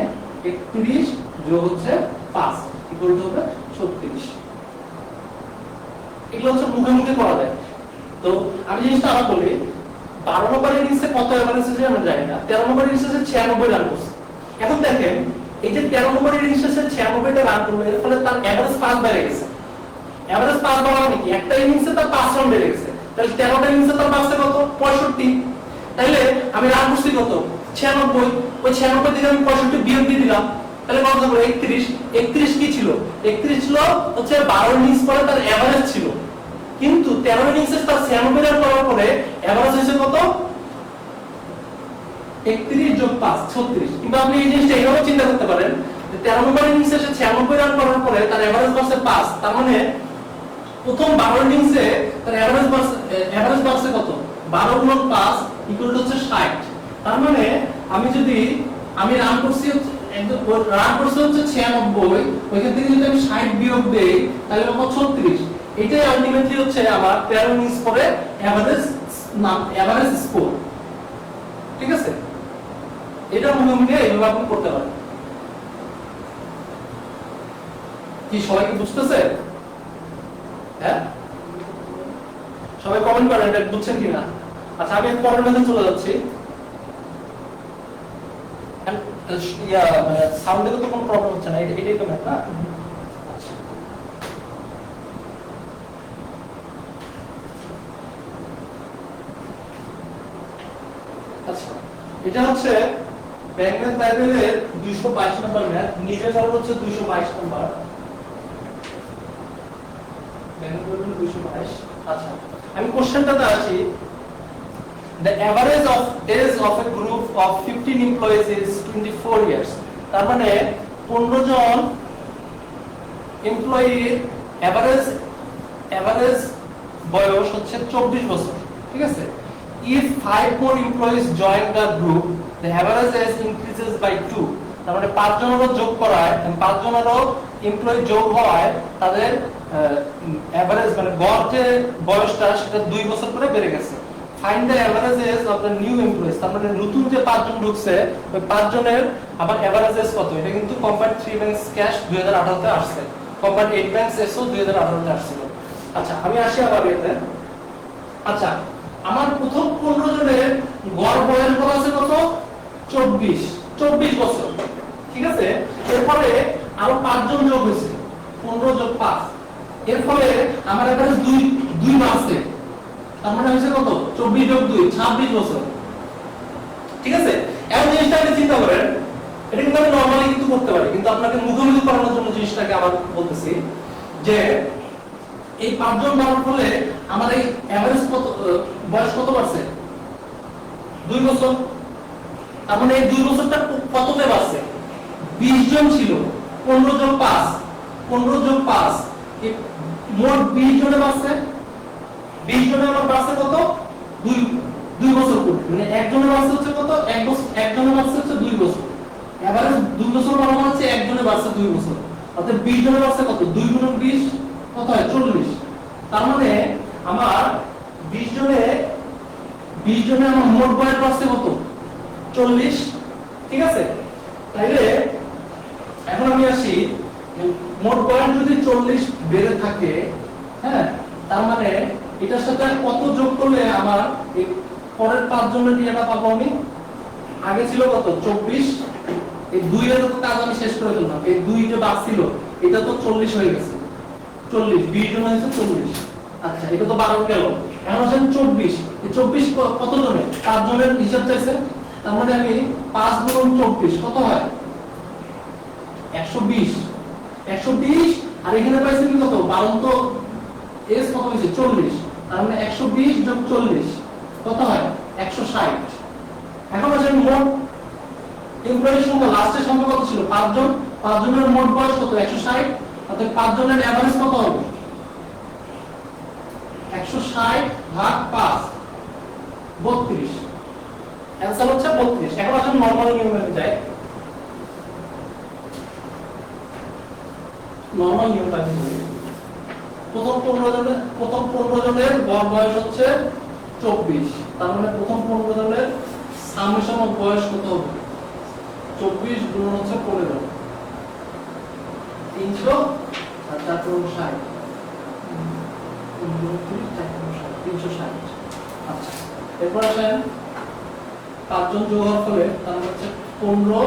A: 31 যোগ হচ্ছে 5 ইকুয়াল টু হবে 36। এগুলো হচ্ছে মুখে মুখে করা যায়। তো আমি জিনিসটা আবার বলি, 12 নম্বর ইনিংসে কত এভারেজ হয়েছে আমরা জানি না, 13 নম্বর ইনিংসে 96 রান করছে। এখন দেখেন এই যে 13 নম্বর ইনিংসে 96টা রান করলো, এর ফলে তার এভারেজ 5 বেড়ে গেছে। এভারেজ 5 বাড়া মানে কি, একটা ইনিংসে তার 5 রান বেড়ে গেছে, তাহলে 13টা ইনিংসে তার বাড়ছে কত, 65। তাহলে আমি রান করছি কত, 96, ওই 96 থেকে আমি 65 বিয়োগ দিয়ে দিলাম, তাহলে কত হবে 31। 31 কি ছিল, 31 ছিল হচ্ছে 12 ইনিংস পরে তার এভারেজ ছিল, কিন্তু 13 ইনিংসে তার 96 রান করার পরে এভারেজ হয়েছে কত, 31 যোগ 5 36। কিন্তু আপনি এই জিনিসটা এইভাবে চিন্তা করতে পারেন, 13 নম্বর ইনিংসে 96 রান করার পরে তার এভারেজ বাড়ছে 5, তার মানে প্রথম 12 ইনিংসে তার এভারেজ বাড়ছে কত, 12 গুণ 5 ইকুয়াল টু হচ্ছে 60। তার মানে আমি রান করছি হচ্ছে হচ্ছে 96, ওইখান থেকে যদি আমি 60 বিয়োগ দেই তাহলে হবে 36। এটাই আলটিমেটলি হচ্ছে আমার 13 ইনিংস পরে এভারেজ স্কোর। ঠিক আছে, এটা মনে মনে এইভাবে আপনি করতে পারেন। কি সবাই কি বুঝতেছে? হ্যাঁ, সবাই কমেন্ট করেন এটা বুঝছেন কিনা। আচ্ছা, আমি পরের মেথডে চলে যাচ্ছি। সাউন্ডে তো কোনো প্রবলেম হচ্ছে না, এটাই তো ম্যাথ না। আচ্ছা, এটা হচ্ছে ব্যাংক বাইবেলের 222 নম্বর ম্যাথ, নিজের সরল হচ্ছে 222 নম্বর ব্যাংক বাইবেল 222। আচ্ছা, আমি কোশ্চেনটাতে আসি। The average of days of a group of 15 employees is 24 years. তার মানে 15 জন এমপ্লয়ির এভারেজ বয়স হচ্ছে 24 বছর। ঠিক আছে, if 5 more employees join the group, the average age increases by 2. তার মানে 5 জনেরও যোগ করায়, 5 জনেরও এমপ্লয়ি যোগ হয়, তাদের এভারেজ মানে গড় যে বয়সটা সেটা 2 বছর করে বেড়ে গেছে। Find the average age of the new employees. তার মানে নতুন যে 5 জন ঢুকছে, ওই 5 জনের আবার এভারেজ এজ কত, এটা কিন্তু কম্পাইন্ড 3 ব্যাংকস ক্যাশ 2018 তে আসছে, কম্পাইন্ড 8 ব্যাংকস এসও 2018 তে আসছিল। আচ্ছা, আমি আসি আবার এতে। আচ্ছা, আমার প্রথম 15 জনের গড় বয়স কত আছে, কত 24 বছর। ঠিক আছে, এরপরে আরো 5 জন যোগ হয়েছে, 15 যোগ 5, এর ফলে আমার এভারেজ 2 বাড়ছে, তার মানে হচ্ছে কত, 24 যোগ 2 26 বছর। ঠিক আছে, এখন জিনিসটা আপনি চিন্তা করেন, এটা কিন্তু আমি নরমালি কিন্তু করতে পারি, কিন্তু আপনাকে মুখোমুখি করানোর জন্য জিনিসটাকে আবার বলতেছি যে এই 5 জন বাড়ার ফলে আমার এই এভারেজ কত বয়স কত বাড়ছে, 2 বছর। তার মানে এই 2 বছরটা কততে বাড়ছে, 20 জন ছিল, 15 যোগ 5 মোট 20 জনে বাড়ছে। 20 জনে আমার বাড়ছে কত, 2 বছর করে, মানে একজনের বাড়ছে হচ্ছে কত, 1 বছর, একজনের বাড়ছে হচ্ছে 2 বছর। এভারেজ 2 বছর বাড়ানো হচ্ছে একজনের বাড়ছে 2 বছর, অর্থাৎ 20 জনের বাড়ছে কত, 2 গুণ 20 কত হয়, 40। তার মানে আমার 20 জনে আমার মোট বয়স বাড়ছে কত, 40। ঠিক আছে, তাইলে এখন আমি আসি, মোট বয়স যদি 40 বেড়ে থাকে, হ্যাঁ, তার মানে এটার সাথে কত যোগ করলে আমার এই পরের 5 জনের ইয়েটা পাবো আমি। আগে ছিল কত, 24, এই 2 এর তো কাজ আমি শেষ করে ফেললাম, এই 2 যে বাকি ছিল এটা তো 40 হয়ে গেছে, 40 20 জন হয়েছে 40। আচ্ছা, এটা তো 12 গেল, এখন আসেন 24, এই 24 কত জনে, 5 জনের হিসাব চাইছে, তার মানে আমি 5 গুণ 24 কত হয়, 120। আর এখানে পাইছে কি কত, 12 তো এস কত হয়েছে, 40, তার মানে 120 যোগ 40 কত হয়, 160। এখন আসেন মোট এমপ্লয়ির সংখ্যা, লাস্টের সংখ্যা কত ছিল, 5 জন, 5 জনের মোট বয়স কত, 160, অর্থাৎ 5 জনের এভারেজ কত হবে, 160 ভাগ 5 32, অ্যানসার হচ্ছে 32। এখন আসলে নরমাল নিয়মে যাই, নরমাল নিয়মটা কি বলি, প্রথম 15 জনের গড় বয়স হচ্ছে 24, তার মানে প্রথম 15 জনের সামেশন অফ বয়স কত হবে, 24 গুণন হচ্ছে 15 300 আর 460 360। আচ্ছা এরপর আসেন 5 জন যোগ হওয়ার ফলে তার মানে হচ্ছে 15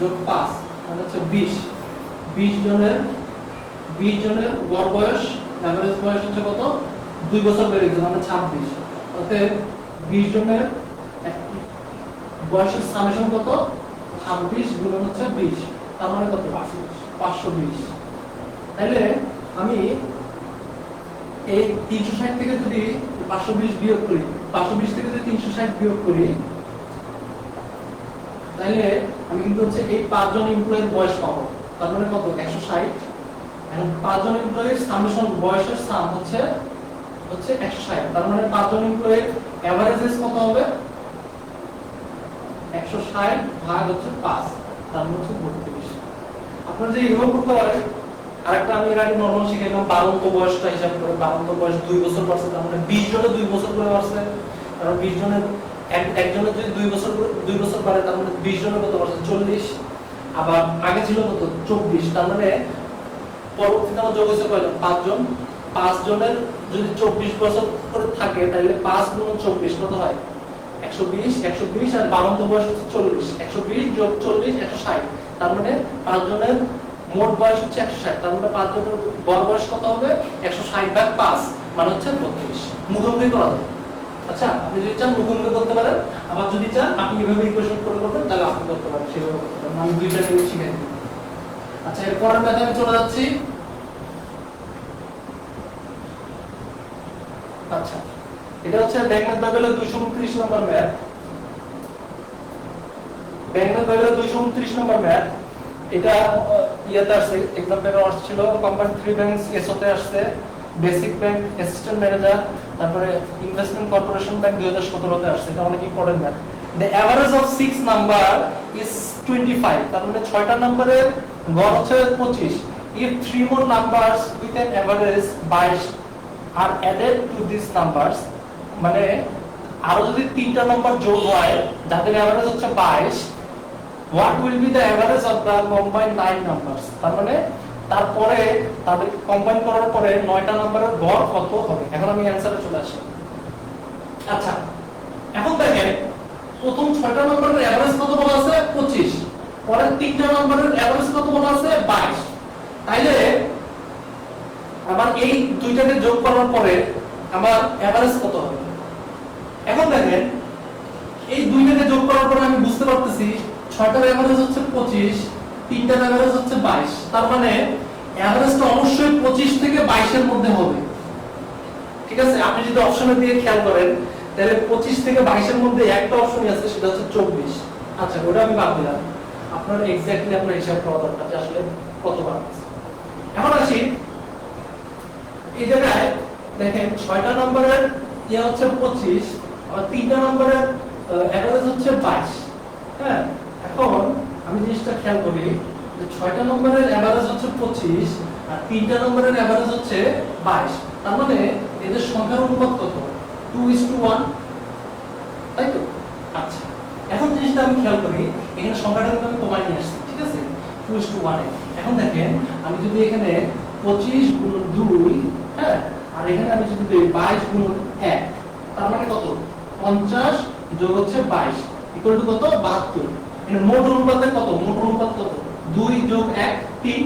A: যোগ 5 মানে হচ্ছে 20 20 জনের গড় বয়স এভারেজ বয়স হচ্ছে কত 2 বছর বেড়ে গেছে মানে 26। অতএব 20 জনের বয়সের সামেশন কত 26 গুণন হচ্ছে 20 তার মানে কত 520। তাহলে আমি এই 360 থেকে যদি 520 বিয়োগ করি 520 থেকে যদি 360 বিয়োগ করি তাহলে আমি কিন্তু হচ্ছে এই 5 জন এমপ্লয়ির বয়স পাবো তার মানে কত 160। এখন 5 জন এমপ্লয়ির সামেশন বয়সের সাম হচ্ছে 160 তার মানে 5 জন এমপ্লয়ির এভারেজ এজ কত হবে 160 ভাগ হচ্ছে 5 তার মানে হচ্ছে 32। আপনারা যে এইভাবে করতে পারেন। আরেকটা আমি এর আগে নরমাল শিখাইলাম বারন্ত বয়সটা হিসাব করে বারন্ত বয়স 2 বছর পড়ছে তার মানে 20 জনে 2 বছর করে পড়ছে কারণ 20 জনের একজনের যদি 2 বছর পড়ে তার মানে 20 জনের কত পড়ছে 40। আবার আগে ছিল কত 24 তার মানে পরবর্তীতে আমার যোগ হয়েছে কয়জন 5 জন 5 জনের যদি 24 বছর করে থাকে তাহলে 5 গুণ 24 কত হয় 120 আর বারন্ত বয়স হচ্ছে 40 120 যোগ 40 160 তার মানে 5 জনের মোট বয়স হচ্ছে 160 তার মানে 5 জনের গড় বয়স কত হবে 160 ভাগ 5 মানে হচ্ছে 32। মুখোমুখি করা যায়। আচ্ছা আপনি যদি চান মুখোমুখি করতে পারেন আবার যদি চান আপনি এভাবে ইকুয়েশন করে করবেন তাহলে আপনি করতে পারেন সেভাবে করতে পারেন আমি দুইটা জিনিস শিখাই দিই। আচ্ছা এর পরের ম্যাথে আমি চলে যাচ্ছি। আচ্ছা এটা হচ্ছে ব্যাংকের বাইবেলের 229 নম্বর ম্যাথ। ব্যাংকের বাইবেলের 229 নম্বর ম্যাথ এটা ইয়াতে আসছে एग्जाम পেপার আসছিল কম্পাউন্ড 3 ব্যাংকস এসওতে আসছে বেসিক ব্যাংক অ্যাসিস্ট্যান্ট ম্যানেজার তারপরে ইনভেস্টমেন্ট কর্পোরেশন ব্যাংক 2017 তে আসছে এটা অনেক important math. The average of 6 number is 25 তার মানে 6টা নম্বরের গড় হচ্ছে 25 if 3 more numbers with an average 22 are added to these numbers মানে আরো যদি 3টা নম্বর যোগ হয় যাদের এভারেজ হচ্ছে 22 what will be the average of the combined 9 numbers তার মানে তারপরে তাদের কম্বাইন করার পরে 9টা নম্বরের গড় কত হবে। এখন আমি অ্যানসারে চলে আসি। আচ্ছা এখন দেখেন প্রথম 6টা নম্বরের এভারেজ কত বলা আছে 25 পরের 3টা নম্বরের এভারেজ কত বলা আছে 22 তাইলে আমার এই দুইটাকে যোগ করার পরে আমার এভারেজ কত হবে। এখন দেখেন এই দুইটাকে যোগ করার পরে আমি বুঝতে পারতেছি 6টার এভারেজ হচ্ছে 25 3টার এভারেজ হচ্ছে 22 তার মানে এভারেজটা অবশ্যই 25 থেকে 22 এর মধ্যে হবে। ঠিক আছে আপনি যদি অপশনে দিয়ে খেয়াল করেন তাহলে 25 থেকে 22 এর মধ্যে একটা অপশনই আছে সেটা হচ্ছে 24। আচ্ছা ওটা আমি বাদ দিলাম আপনার এক্স্যাক্টলি আপনার হিসাব করা দরকার যে আসলে কত বার আছে। এখন আসি এই জায়গায় দেখেন 6টা নম্বরের ইয়া হচ্ছে 25 আর 3টা নম্বরের এভারেজ হচ্ছে 22। হ্যাঁ এখন আমি জিনিসটা খেয়াল করি যে 6টা নম্বরের এভারেজ হচ্ছে 25 আর 3টা নম্বরের এভারেজ হচ্ছে 22 তার মানে এদের সংখ্যার অনুপাত কত 2:1 তাই তো। আচ্ছা এখন জিনিসটা আমি খেয়াল করি এখানে সংখ্যাটা কিন্তু আমি কমাই নিয়ে আসছি ঠিক আছে 2:1 এ। এখন দেখেন আমি যদি এখানে 25 গুণ 2 হ্যাঁ আর এখানে আমি যদি দেই 22 গুণ 1 তার মানে কত 50 যোগ হচ্ছে 22 ইকুয়াল টু কত 72। এর মোট অনুপাত কত 2 যোগ 1 3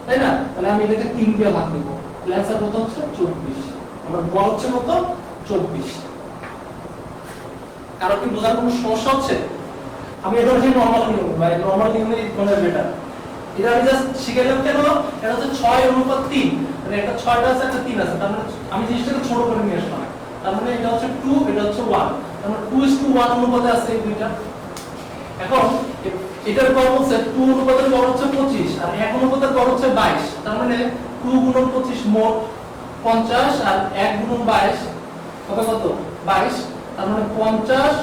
A: তাই না তাহলে আমি এটাকে 3 দিয়ে ভাগ দেব অ্যানসার কত হচ্ছে 24। আমার গড় হচ্ছে কত 24। কারো কি বোঝার কোনো সমস্যা হচ্ছে। আমি এটা হচ্ছে নরমাল নিয়ম ভাই নরমাল নিয়মে মানে বেটার এটা আমি জাস্ট শিখাইলাম কেন এটা হচ্ছে 6:3 মানে এটা 6টা আছে একটা 3 আছে তার মানে আমি জিনিসটাকে ছোট করে নিয়ে আসলাম তার মানে এটা হচ্ছে 2 এটা হচ্ছে 1 তার মানে 2:1 অনুপাতে আছে এই দুইটা। এখন এটার গড় হচ্ছে 2 অনুপাতের গড় হচ্ছে 25 আর 1 অনুপাতের গড় হচ্ছে 22 তার মানে 2 গুণন 25 মোট 50 আর 1 গুণন 22 কত 22 তার মানে 50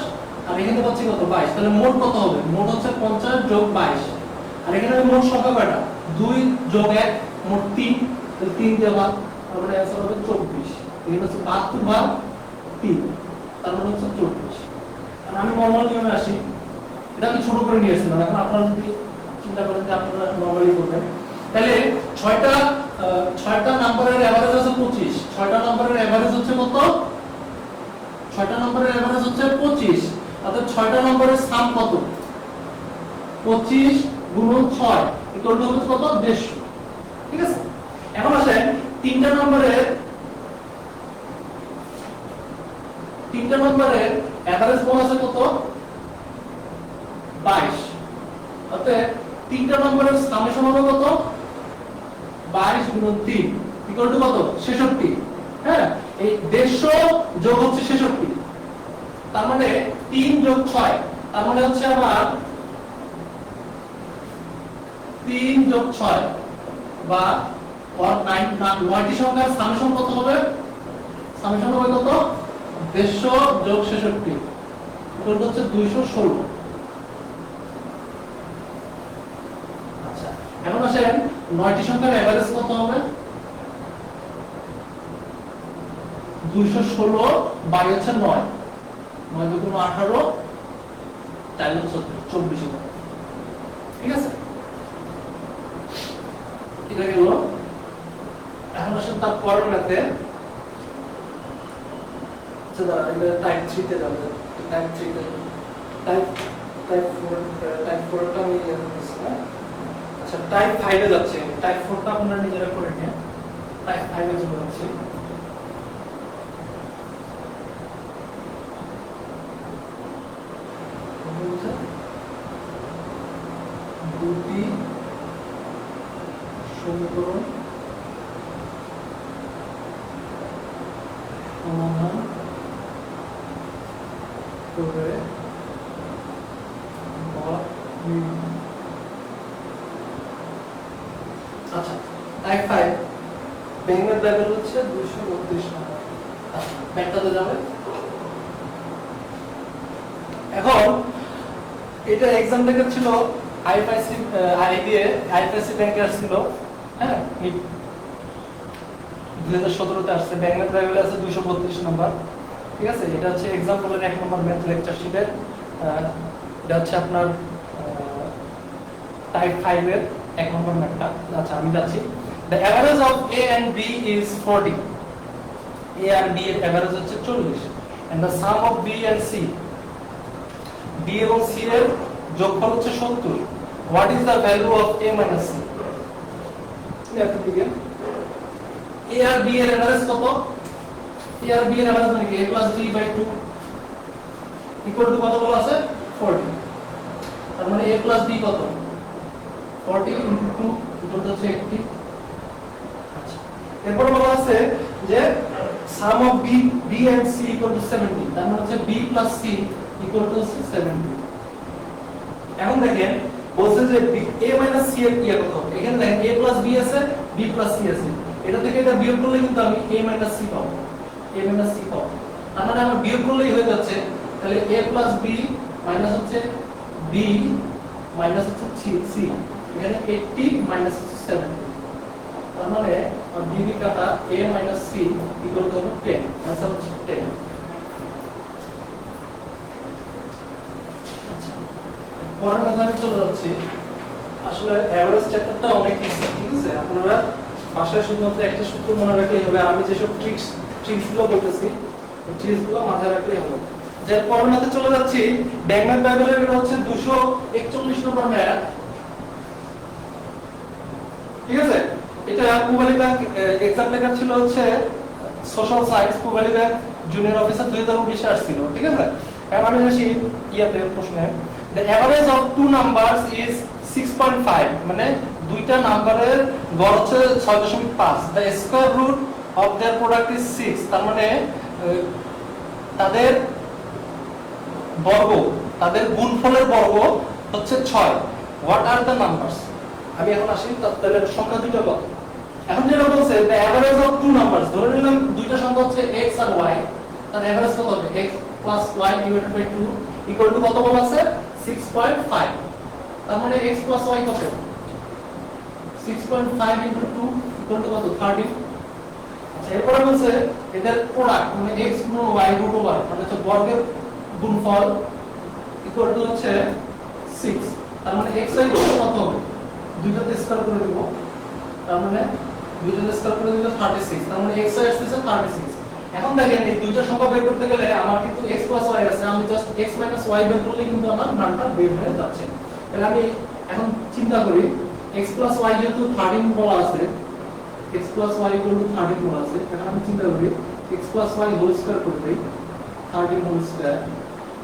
A: আর এখানে পাচ্ছি কত 22 তাহলে মোট কত হবে মোট হচ্ছে 50 যোগ 22 আর এখানে মোট সংখ্যা কয়টা 2 যোগ 1 মোট 3 তাহলে 3 দিয়ে ভাগ তার মানে অ্যানসার হবে 24। এখানে হচ্ছে 72 ভাগ 3 তার মানে হচ্ছে 24। আর আমি নরমাল নিয়মে আসি এটা আমি ছোট করে নিয়েছিলাম, এখন আপনারা যদি চিন্তা করেন যে আপনারা নরমালি করবেন, তাহলে ছয়টা নাম্বারের এভারেজ আছে 25, ছয়টা নাম্বারের এভারেজ হচ্ছে কত? ছয়টা নাম্বারের এভারেজ হচ্ছে 25, অর্থাৎ ছয়টা নম্বরের সাম কত? 25 গুণন 6 ইকুয়াল টু কত? 150। ঠিক আছে, এখন আসেন তিনটা নম্বরের এভারেজ মান আছে কত? 22, অর্থাৎ তিনটা নম্বরের সামেশন হবে কত? 22 গুণন 3 ইকুয়াল টু কত? 66। হ্যাঁ, এই 150 যোগ হচ্ছে 66, তার মানে 3 যোগ 6, তার মানে হচ্ছে আমার 3 যোগ 6 বা 9টি সংখ্যার সামেশন কত হবে? সামেশন হবে কত? 150 যোগ 66 ইকুয়াল টু হচ্ছে 216। আচ্ছা, এখন আসেন 9টি সংখ্যার এভারেজ কত হবে? 216 বাই হচ্ছে 9, 9 দুগুণ 18, 4 গুণ 24। ঠিক আছে, এটা গেল। এখন আসেন তার পরের ম্যাথে, এটা টাইপ 3 তে যাবে। টাইপ 3 তে টাইপ 4 টা আমি লিখছি না। আচ্ছা, টাইপ 5 এ যাচ্ছে। টাইপ 4 টা আপনারা নিজেরা করে নিন। টাইপ 5 এ চলে যাচ্ছে। দুটি সমীকরণ সমাধান করে আচ্ছা, টাইপ 5 বেঙ্গল লেভেল হচ্ছে 232 নম্বর। আচ্ছা, ব্যাকটাতে যাবে। এখন এটা एग्जाम থেকে ছিল আইএফআইসি আইএফআইসি ব্যাংকে আসছিল। হ্যাঁ, 2017 তে আসছে। বেঙ্গল লেভেলে আছে 232 নম্বর। ঠিক আছে, এটা হচ্ছে एग्जाम्पलेর 1 নম্বর ম্যাথ লেকচার শিটের। এটা হচ্ছে আপনার টাইপ 5 এর 1 নম্বর ম্যাথটা। আচ্ছা, আমি যাচ্ছি। The average of A and B is 40. A and B এর এভারেজ হচ্ছে 40 and the sum of B and C, B এবং C এর যোগফল হচ্ছে 70. What is the value of A minus C? লেখা দিবেন। A আর B এর এভারেজ কত? A আর B এর এভারেজ মানে কি? A plus B by 2 equal to কত বলা আছে? 40। তার মানে A plus B কত? 40 into 2 ইকুয়াল টু হচ্ছে 80। আচ্ছা, এরপর বলা আছে যে sum of B and C equal to 70, তার মানে হচ্ছে B plus C equal to 70। এখন দেখেন বলছে যে A minus C এর কি কত? এখানে দেখেন A plus B আছে, B plus C আছে, এটা থেকে এটা বিয়োগ করলে কিন্তু আমি A minus C পাবো। A minus C পাবো, তার মানে আমার বিয়োগ করলেই হয়ে যাচ্ছে। তাহলে A plus B মাইনাস হচ্ছে B মাইনাস হচ্ছে C, এখানে 80 মাইনাস 70, তার মানে B কাটা A minus C equal to 10, answer হচ্ছে 10। আচ্ছা, পরের ম্যাথে চলে যাচ্ছি। আসলে এভারেজ চ্যাপ্টারটা অনেক ইজি, ঠিক আছে? আপনারা বাসায় শুধুমাত্র একটা সূত্র মনে রাখলেই হবে। আমি যেসব ট্রিক্সগুলো বলতেছি, এই ট্রিক্সগুলো মাথায় রাখলেই হবে। যে পরের ম্যাথে চলে যাচ্ছি, ব্যাংক বাইবেলের এটা হচ্ছে 241 নম্বর ম্যাথ। ঠিক আছে, এটা পুবালি ব্যাংক एग्जाम লেখার ছিল হচ্ছে সোশ্যাল সায়েন্স, পুবালি ব্যাংক জুনিয়র অফিসার 2019 এ আসছিল। ঠিক আছে, এখন আমি আসি ইয়াতে প্রশ্নে। The average of two numbers is 6.5, মানে দুইটা নাম্বারের গড় হচ্ছে 6.5। The square root of their product is 6, তার মানে তাদের বর্গ, তাদের গুণফলের বর্গ হচ্ছে 6। What are the numbers? আমি এখন আসি তাদের সংখ্যা দুটো কত। এখন যেটা বলছে the average of two numbers, ধরে নিলাম দুইটা সংখ্যা হচ্ছে x আর y, তার এভারেজ কত হবে? x plus y divided by 2 equal to কত বলা আছে? 6.5। তার মানে x plus y কত? 6.5 into 2 ইকুয়াল টু কত? 30। আচ্ছা, এরপর বলছে এদের প্রোডাক্ট মানে x গুণ y রুট ওভার, মানে হচ্ছে বর্গের গুণফল ইকুয়াল টু হচ্ছে 6, তার মানে x y কত হবে, দুইটাতে স্কয়ার করে দেব, তার মানে দুইটাতে স্কয়ার করে দিলে 36, তার মানে x y আসছে 36। এখন দেখেন এই দুইটা সংখ্যা বের করতে গেলে আমার কিন্তু x y আছে, আমি জাস্ট x y বের করলে কিন্তু আমার মানটা বের হয়ে যাচ্ছে। তাহলে আমি এখন চিন্তা করি x y যেহেতু 13 বলা আছে, x y 13 বলা আছে, এখন আমি চিন্তা করি x y হোল স্কয়ার করতে 13 হোল স্কয়ার।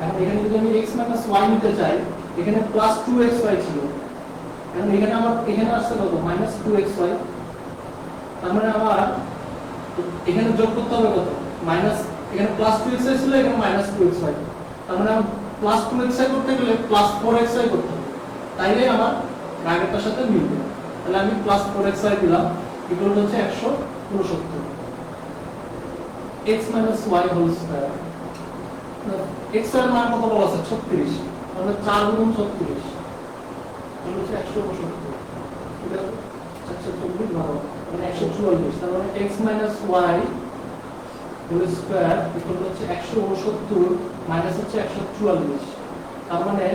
A: এখন এখানে যদি আমি x y নিতে চাই, এখানে প্লাস 2xy ছিল, এখন এখানে আমার এখানে আসছে কত -2xy, তার মানে আমার এখানে যোগ করতে হবে কত মাইনাস, এখানে প্লাস 2xy ছিল, এখানে -2xy, তার মানে আমি প্লাস 2xy করতে গেলে প্লাস 4xy করতে হবে, তাইলে আমার আগেরটার সাথে মিলবে। তাহলে আমি প্লাস 4xy দিলাম, ইকুয়াল হচ্ছে 169 x y whole square. x এর মান কত বলা আছে 36, তাহলে 4 গুণ 36 তাহলে হচ্ছে 169, এটা 124 ভালো মানে 144, তার মানে x y whole square equal হচ্ছে 169 মাইনাস হচ্ছে 144, তার মানে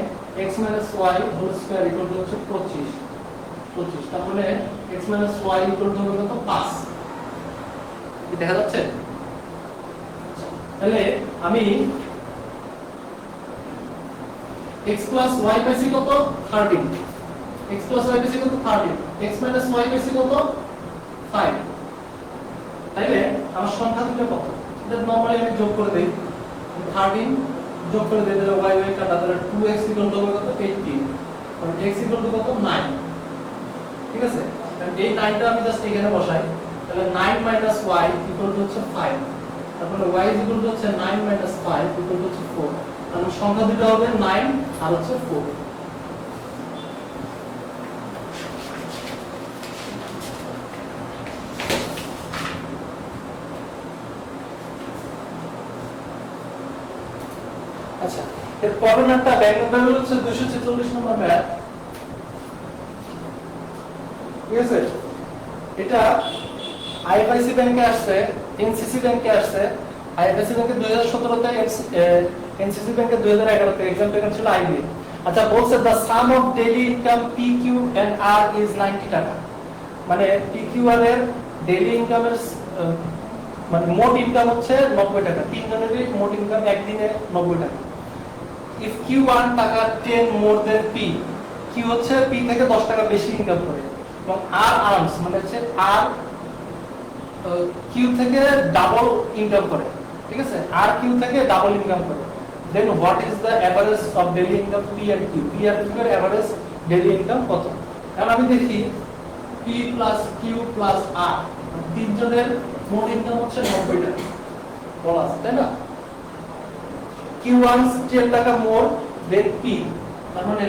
A: x y whole square equal হচ্ছে 25, তার মানে x y ইকুয়াল টু হবে কত 5, কি দেখা যাচ্ছে? তাহলে আমি x y পাইছি কত 13, x y পাইছি কত 13, x y পাইছি কত 5, তাইলে আমার সংখ্যা দুটো কত, এটা নরমালি আমি যোগ করে দেই, 13 যোগ করে দেই, তাহলে y কাটা, তাহলে 2x ইকুয়াল টু কত 18, আর x ইকুয়াল টু কত 9, ঠিক আছে? এই 9টা আমি জাস্ট এখানে বসাই, তাহলে 9 y ইকুয়াল টু হচ্ছে 5, তারপরে y ইকুয়াল টু হচ্ছে 9 - 5 ইকুয়াল টু হচ্ছে 4, তাহলে সংখ্যা দুটো হবে 9 আর হচ্ছে 4। আচ্ছা, এর পরের ম্যাথটা ব্যাংক ভ্যালু হচ্ছে 246 নম্বর ম্যাথ, ঠিক আছে? এটা আইএফআইসি ব্যাংকে আসছে, এনসিসি ব্যাংকে আসছে। আইএফআইসি ব্যাংকে 2017 তে, এনসিসি ব্যাংকে 2011 তে एग्जाम পেপার ছিল আইবি। আচ্ছা, বলছে the sum of daily income P Q and R is 90 টাকা, মানে পি কিউ আর এর ডেইলি ইনকামের মানে মোট ইনকাম হচ্ছে 90 টাকা, তিনজনেরই মোট ইনকাম একদিনে 90 টাকা। ইফ কিউ আর্ন টাকা 10 মোর দেন পি, কিউ হচ্ছে পি থেকে 10 টাকা বেশি ইনকাম করে, এবং আর আর্নস মানে হচ্ছে আর কিউ থেকে ডাবল ইনকাম করে, ঠিক আছে? আর কিউ থেকে ডাবল ইনকাম করে, then what is the average of daily income P and Q, P আর কিউ এর এভারেজ ডেইলি ইনকাম কত? এখন আমি দেখি P plus Q plus R, তিনজনের মোট ইনকাম হচ্ছে 90 টাকা বলা আছে, তাই না? কিউ আর্নস 10 টাকা মোর দেন পি, তার মানে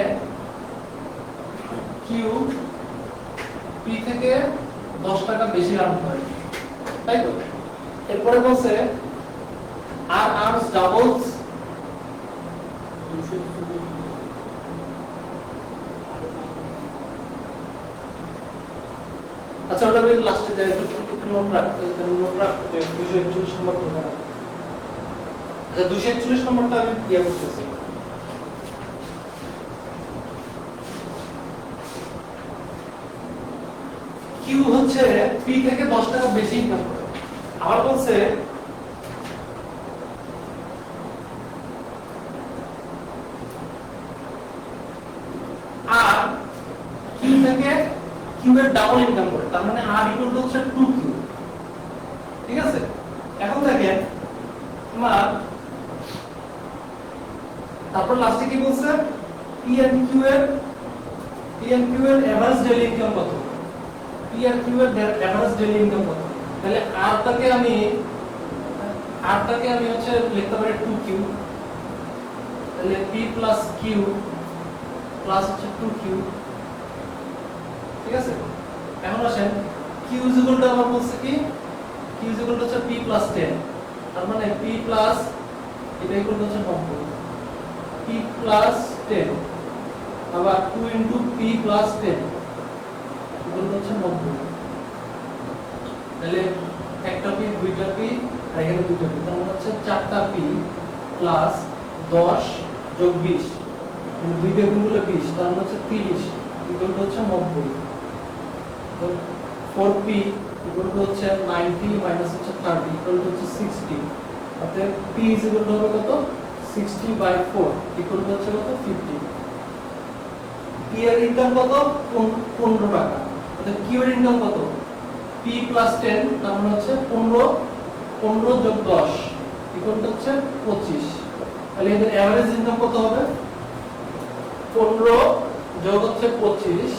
A: কিউ পি থেকে 10 টাকা বেশি আর্ন করে, তাই তো? এরপরে বলছে আর আর্নস ডাবলস, আচ্ছা ওটা আমি লাস্টে যাই, একটু নোট রাখতে 241 নম্বর তো না, আচ্ছা 241 নম্বরটা আমি ইয়া করতেছি। কিউ হচ্ছে পি থেকে 10 টাকা বেশি ইনকাম করে, আবার বলছে আর কিউ থেকে কিউ এর ডাবল ইনকাম করে, তার মানে আর ইকুয়াল টু হচ্ছে 2q, ঠিক আছে? এখন দেখেন তোমার তারপর লাস্টে কি বলছে, পি এন্ড কিউ এর এভারেজ ডেইলি ইনকাম কত, পি আর কিউ এর এভারেজ ডেইলি ইনকাম কত? তাহলে আরটাকে আমি হচ্ছে লিখতে পারি 2q, তাহলে p প্লাস কিউ প্লাস হচ্ছে 2q, ঠিক আছে? এখন আসেন কিউ ইজ ইকুয়াল টু, আমার বলছে কি কিউ ইজ ইকুয়াল টু হচ্ছে p প্লাস 10, তার মানে p প্লাস এটা ইকুয়াল টু হচ্ছে 90, p প্লাস 10 আবার 2 into p plus 10 equal to হচ্ছে 90, তাহলে একটা p দুইটা p আর এখানে দুইটা p, তার মানে হচ্ছে 4টা p প্লাস 10 যোগ 20 2 দিয়ে গুণ করলে 20, তার মানে হচ্ছে 30 ইকুয়াল টু হচ্ছে 90। তো 4p ইকুয়াল টু হচ্ছে 90 মাইনাস হচ্ছে 30 ইকুয়াল টু হচ্ছে 60। অতএব p ইকুয়াল টু হবে কত? 60/4 ইকুয়াল টু হচ্ছে কত? 50। p এর ইনকাম কত? 15 টাকা। অতএব q এর ইনকাম কত? p প্লাস 10, তার মানে হচ্ছে 15 যোগ 10 ইকুয়াল টু হচ্ছে 25। তাহলে এদের এভারেজ ইনকাম কত হবে? 15 যোগ হচ্ছে 25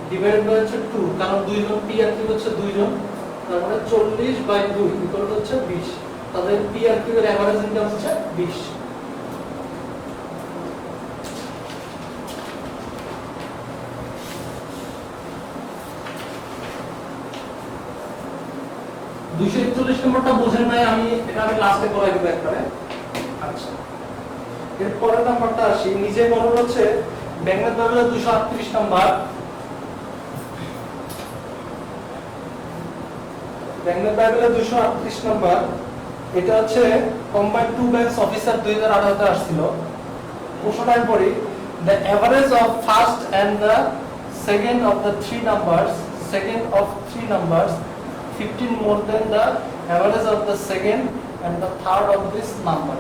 A: ডিভাইড বাই হচ্ছে 2, কারণ দুইজন পি আর কিউ হচ্ছে দুইজন, তার মানে 40/2 ইকুয়াল টু হচ্ছে 20। তাদের পি আর কিউ এর এভারেজ ইনকাম হচ্ছে 20। দুইশো 41 নম্বরটা বোঝেন নাই, আমি লাস্টে করাই দেব একবারে। আচ্ছা, এর পরের নাম্বারটা আসি। নিজে মনে হচ্ছে ব্যাংকের দাবিটা 238 নাম্বার। ব্যাংকের দাবিটা 238 নাম্বার। এটা হচ্ছে কম্বাইন্ড টু ব্যাংকস অফিসার 2018 তে আসছিল। প্রশ্নটা পড়ি, the average of first and the second of the three numbers 15 more than the average of the second and the third of this number.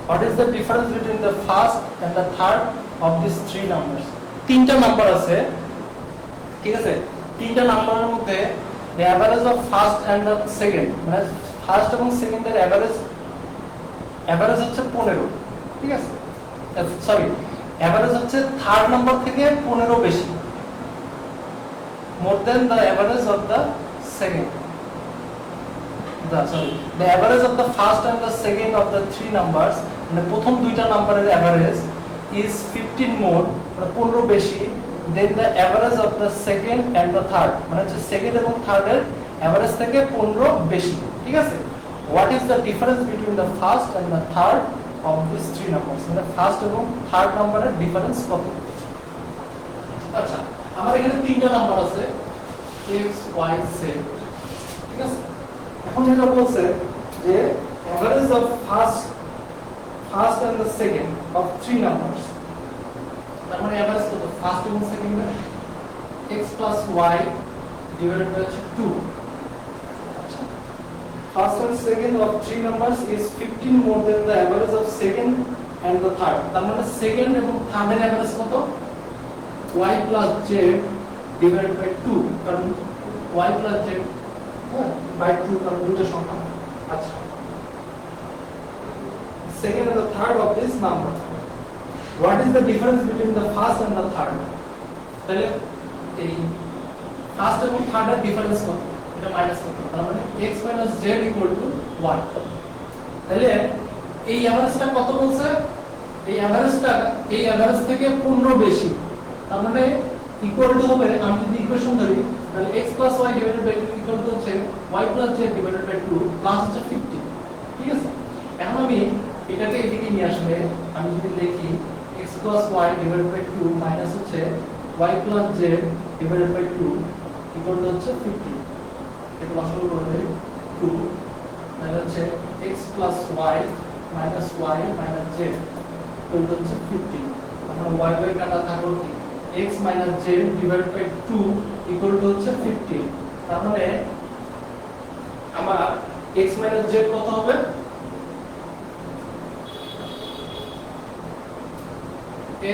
A: What is the difference between the first and the third of these three numbers? তিনটা নাম্বার আছে, ঠিক আছে? তিনটা নাম্বারের মধ্যে the average of first and the second, মানে ফার্স্ট এবং সেকেন্ডের এভারেজ হচ্ছে 15, ঠিক আছে? সরি, এভারেজ হচ্ছে থার্ড নাম্বার থেকে 15 বেশি, more than the average of the second. The average of the first and the second of the three numbers, মানে প্রথম দুইটা নাম্বারের এভারেজ is 15 more, মানে 15 বেশি, then the average of the second and the third, মানে হচ্ছে সেকেন্ড এবং থার্ডের এভারেজ থেকে 15 বেশি, ঠিক আছে? What is the difference between the first and the third of these three numbers? মানে ফার্স্ট এবং থার্ড নাম্বারের ডিফারেন্স কত? আচ্ছা, আমার এখানে তিনটা নাম্বার আছে x y z, ঠিক আছে? এখন এটা বলছে যে average of first and the second of three numbers, তার মানে এভারেজ কত? ফার্স্ট এবং সেকেন্ডের x plus y divided by 2. আচ্ছা, first and second of three numbers is 15 more than the average of second and the third. তার মানে সেকেন্ড এবং থার্ডের এভারেজ কত? y plus z divided by 2, কারণ y plus z by 2, কারণ দুটো সংখ্যা। আচ্ছা, second and the third of this number. What is the difference between the first and the third? তাহলে এই ফার্স্ট এবং থার্ডের ডিফারেন্স কত? এটা মাইনাস কত? তার মানে x - z = y। তাহলে এই এভারেজটা কত বলছে? এই এভারেজ থেকে 15 বেশি, তার মানে ইকুয়াল টু হবে, আমি যদি ইকুয়েশন ধরি তাহলে x + y / 2 ইকুয়াল টু হচ্ছে y + z / 2 প্লাস হচ্ছে 50, ঠিক আছে? এখন আমি এটাকে এদিকে নিয়ে আসলে আমি যদি লিখি x + y / 2 মাইনাস হচ্ছে y + z / 2 ইকুয়াল টু হচ্ছে 50। এটা লসাগু করে দেই 2, তাহলে হচ্ছে x + y - y - z equal to হচ্ছে 50। আমরা y y কাটা থাকলো কি x - z / 2 ইকুয়াল টু হচ্ছে 50। তার মানে আমার x - z কত হবে?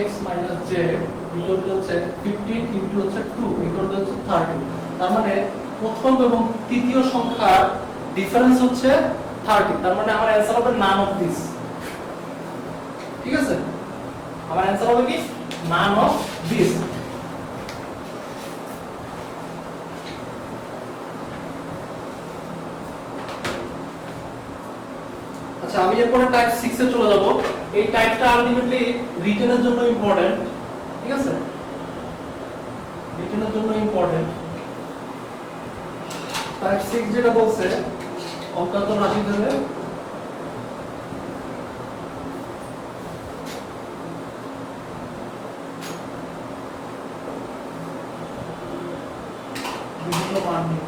A: x - z ইকুয়াল টু হচ্ছে 50 ইনটু হচ্ছে 2 ইকুয়াল টু হচ্ছে 30। তার মানে প্রথম এবং তৃতীয় সংখ্যার ডিফারেন্স হচ্ছে 30। তার মানে আমার অ্যানসার হবে নান অফ দিস, ঠিক আছে? আমার অ্যানসার হবে কি নান অফ দিস। আচ্ছা, আমি এরপরে টাইপ 6 এ চলে যাব। এই টাইপটা আলটিমেটলি রিটেনের জন্য ইম্পর্টেন্ট, ঠিক আছে? রিটেনের জন্য ইম্পর্টেন্ট। টাইপ 6 যেটা বলছে অজ্ঞাত রাশি দেবে, বিভিন্ন মান নিয়ে।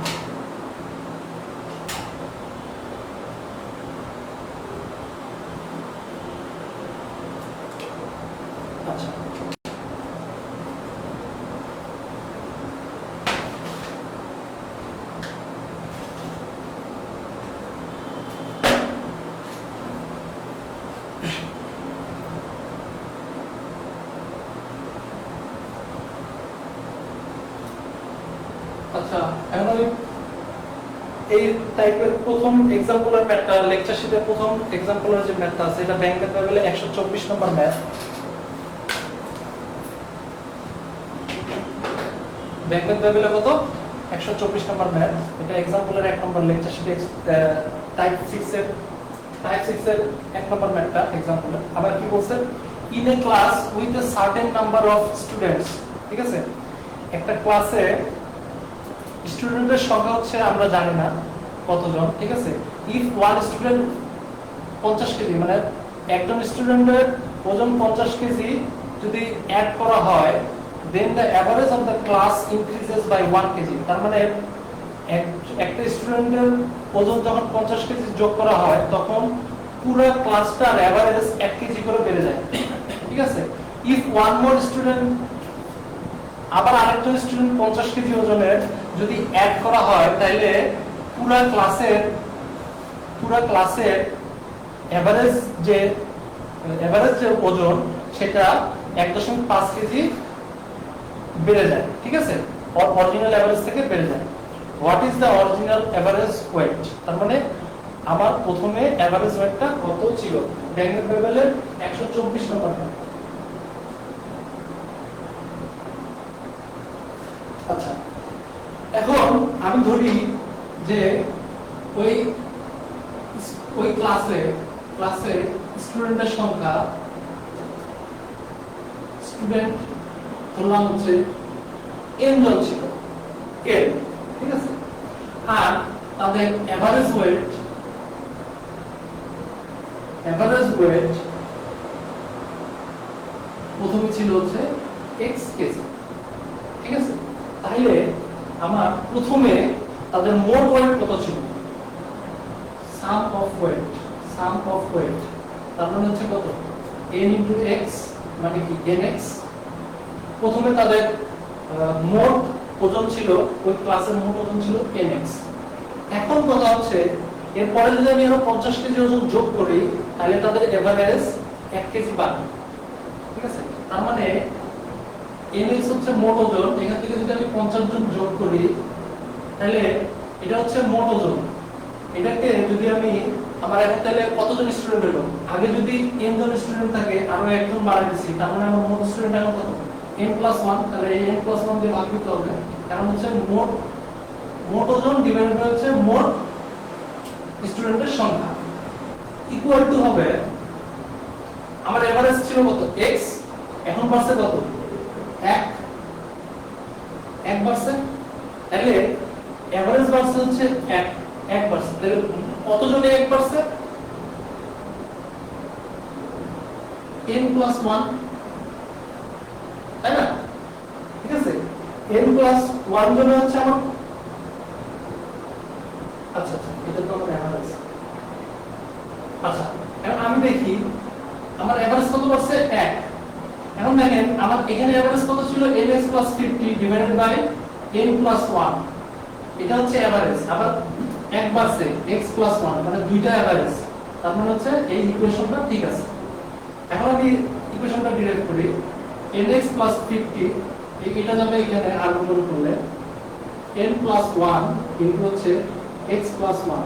A: আচ্ছা আচ্ছা এখন আমি এই টাইপের প্রথম এক্সাম্পলের ম্যাথটা লেকচার শীটের প্রথম এক্সাম্পলের যে ম্যাথটা আছে এটা ব্যাংক ম্যাথ লেভেলে 124 নম্বর ম্যাথ। ব্যাংক ম্যাথ লেভেলে কত 124 নম্বর ম্যাথ। এটা এক্সাম্পলের 1 নম্বর লেকচার শীটে টাইপ 6 এর 1 নম্বর ম্যাথটা এক্সাম্পল। আবার কি বলছে in a class with a certain number of students, ঠিক আছে একটা ক্লাসে স্টুডেন্টের সংখ্যা হচ্ছে আমরা জানি না কতজন, ঠিক আছে ইফ ওয়ান স্টুডেন্ট 50 কেজি মানে একজন স্টুডেন্টের ওজন 50 কেজি যদি অ্যাড করা হয় then the average of the class increases by 1 KG. তার মানে একটা স্টুডেন্টের ওজন যখন 50 কেজি যোগ করা হয় তখন পুরো ক্লাসটার এভারেজ 1 কেজি করে বেড়ে যায়, ঠিক আছে ইফ ওয়ান মোর স্টুডেন্ট আবার আরেকজন স্টুডেন্ট 50 কেজি ওজনের যদি অ্যাড করা হয় তাহলে পুরো ক্লাসের এভারেজ যে ওজন সেটা 1.5 কেজি বেড়ে যায়, ঠিক আছে অরিজিনাল এভারেজ থেকে বেড়ে যায়। What is the original average weight? তার মানে আমার প্রথমে এভারেজ ওয়েটটা কত ছিল ব্যাংক লেভেলের 124 নম্বর। আচ্ছা এখন আমি ধরি যে ওই ক্লাসে স্টুডেন্টের সংখ্যা স্টুডেন্ট ধরলাম হচ্ছে n জন ছিল n, ঠিক আছে আর তাদের এভারেজ ওয়েট প্রথমে ছিল হচ্ছে x কেজি, ঠিক আছে তাহলে আমার প্রথমে তাদের মোট ওয়েট কত ছিল সাম অফ ওয়েট তার মানে হচ্ছে কত n * x মানে কি nx। প্রথমে তাদের মোট ওজন ছিল ওই ক্লাসের মোট ওজন ছিল nx। এখন কথা হচ্ছে এরপরে যদি আমি আরো 50 কেজি ওজন যোগ করি তাহলে তাদের এভারেজ 1 কেজি বাড়বে, ঠিক আছে তার মানে nx হচ্ছে মোট ওজন। এখান থেকে যদি আমি 50 জন যোগ করি তাহলে এটা হচ্ছে মোট ওজন। এটাকে যদি আমি আমার এখন তাহলে কতজন স্টুডেন্ট হলো আগে যদি n জন স্টুডেন্ট থাকে আরো একজন বাড়াই দিচ্ছি তার মানে আমার মোট স্টুডেন্ট এখন কত n+1। তাহলে এই n+1 দিয়ে ভাগ করতে হবে কারণ হচ্ছে মোট ওজন ডিভাইডেড বাই হচ্ছে মোট স্টুডেন্টের সংখ্যা ইকুয়াল টু হবে আমার এভারেজ ছিল কত x এখন বাড়ছে কত 1 বাড়ছে তাহলে এভারেজ বাড়ছে হচ্ছে 1 বাড়ছে তাহলে কতজনে 1 বাড়ছে n+1 তাই না, ঠিক আছে n+1 জনে হচ্ছে আমার আচ্ছা এটা তো আমার এভারেজ। আচ্ছা এখন আমি দেখি আমার এভারেজ কত বাড়ছে 1। এখন দেখেন আমার এখানে এভারেজ কত ছিল nx + 50 ডিভাইডেড বাই n+1 এটা হচ্ছে এভারেজ। আবার 1 বাড়ছে x+1 মানে দুইটা এভারেজ তার মানে হচ্ছে এই ইকুয়েশনটা ঠিক আছে। এখন আমি ইকুয়েশনটা ডিরাইভ করি nx + 50 এটা যাবে এখানে আর্গুমেন্ট করলে n+1 ইনটু হচ্ছে x+1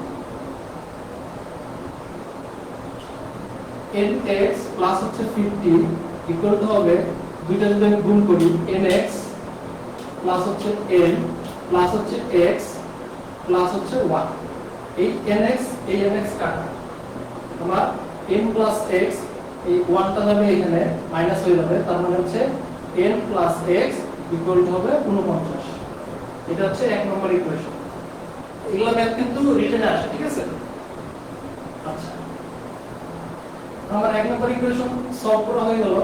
A: nx প্লাস হচ্ছে 50 ইকুয়াল টু হবে দুইটা যদি আমি গুণ করি nx প্লাস হচ্ছে n প্লাস হচ্ছে x প্লাস হচ্ছে 1 এই nx কাটা তোমার n প্লাস x এই 1টা যাবে এখানে মাইনাস হয়ে যাবে তার মানে হচ্ছে n plus x equal to হবে 49। এটা হচ্ছে 1 নম্বর ইকুয়েশন। এগুলা ম্যাথ কিন্তু রিটেনে আসে, ঠিক আছে আচ্ছা আমার 1 নম্বর ইকুয়েশন সলভ করা হয়ে গেল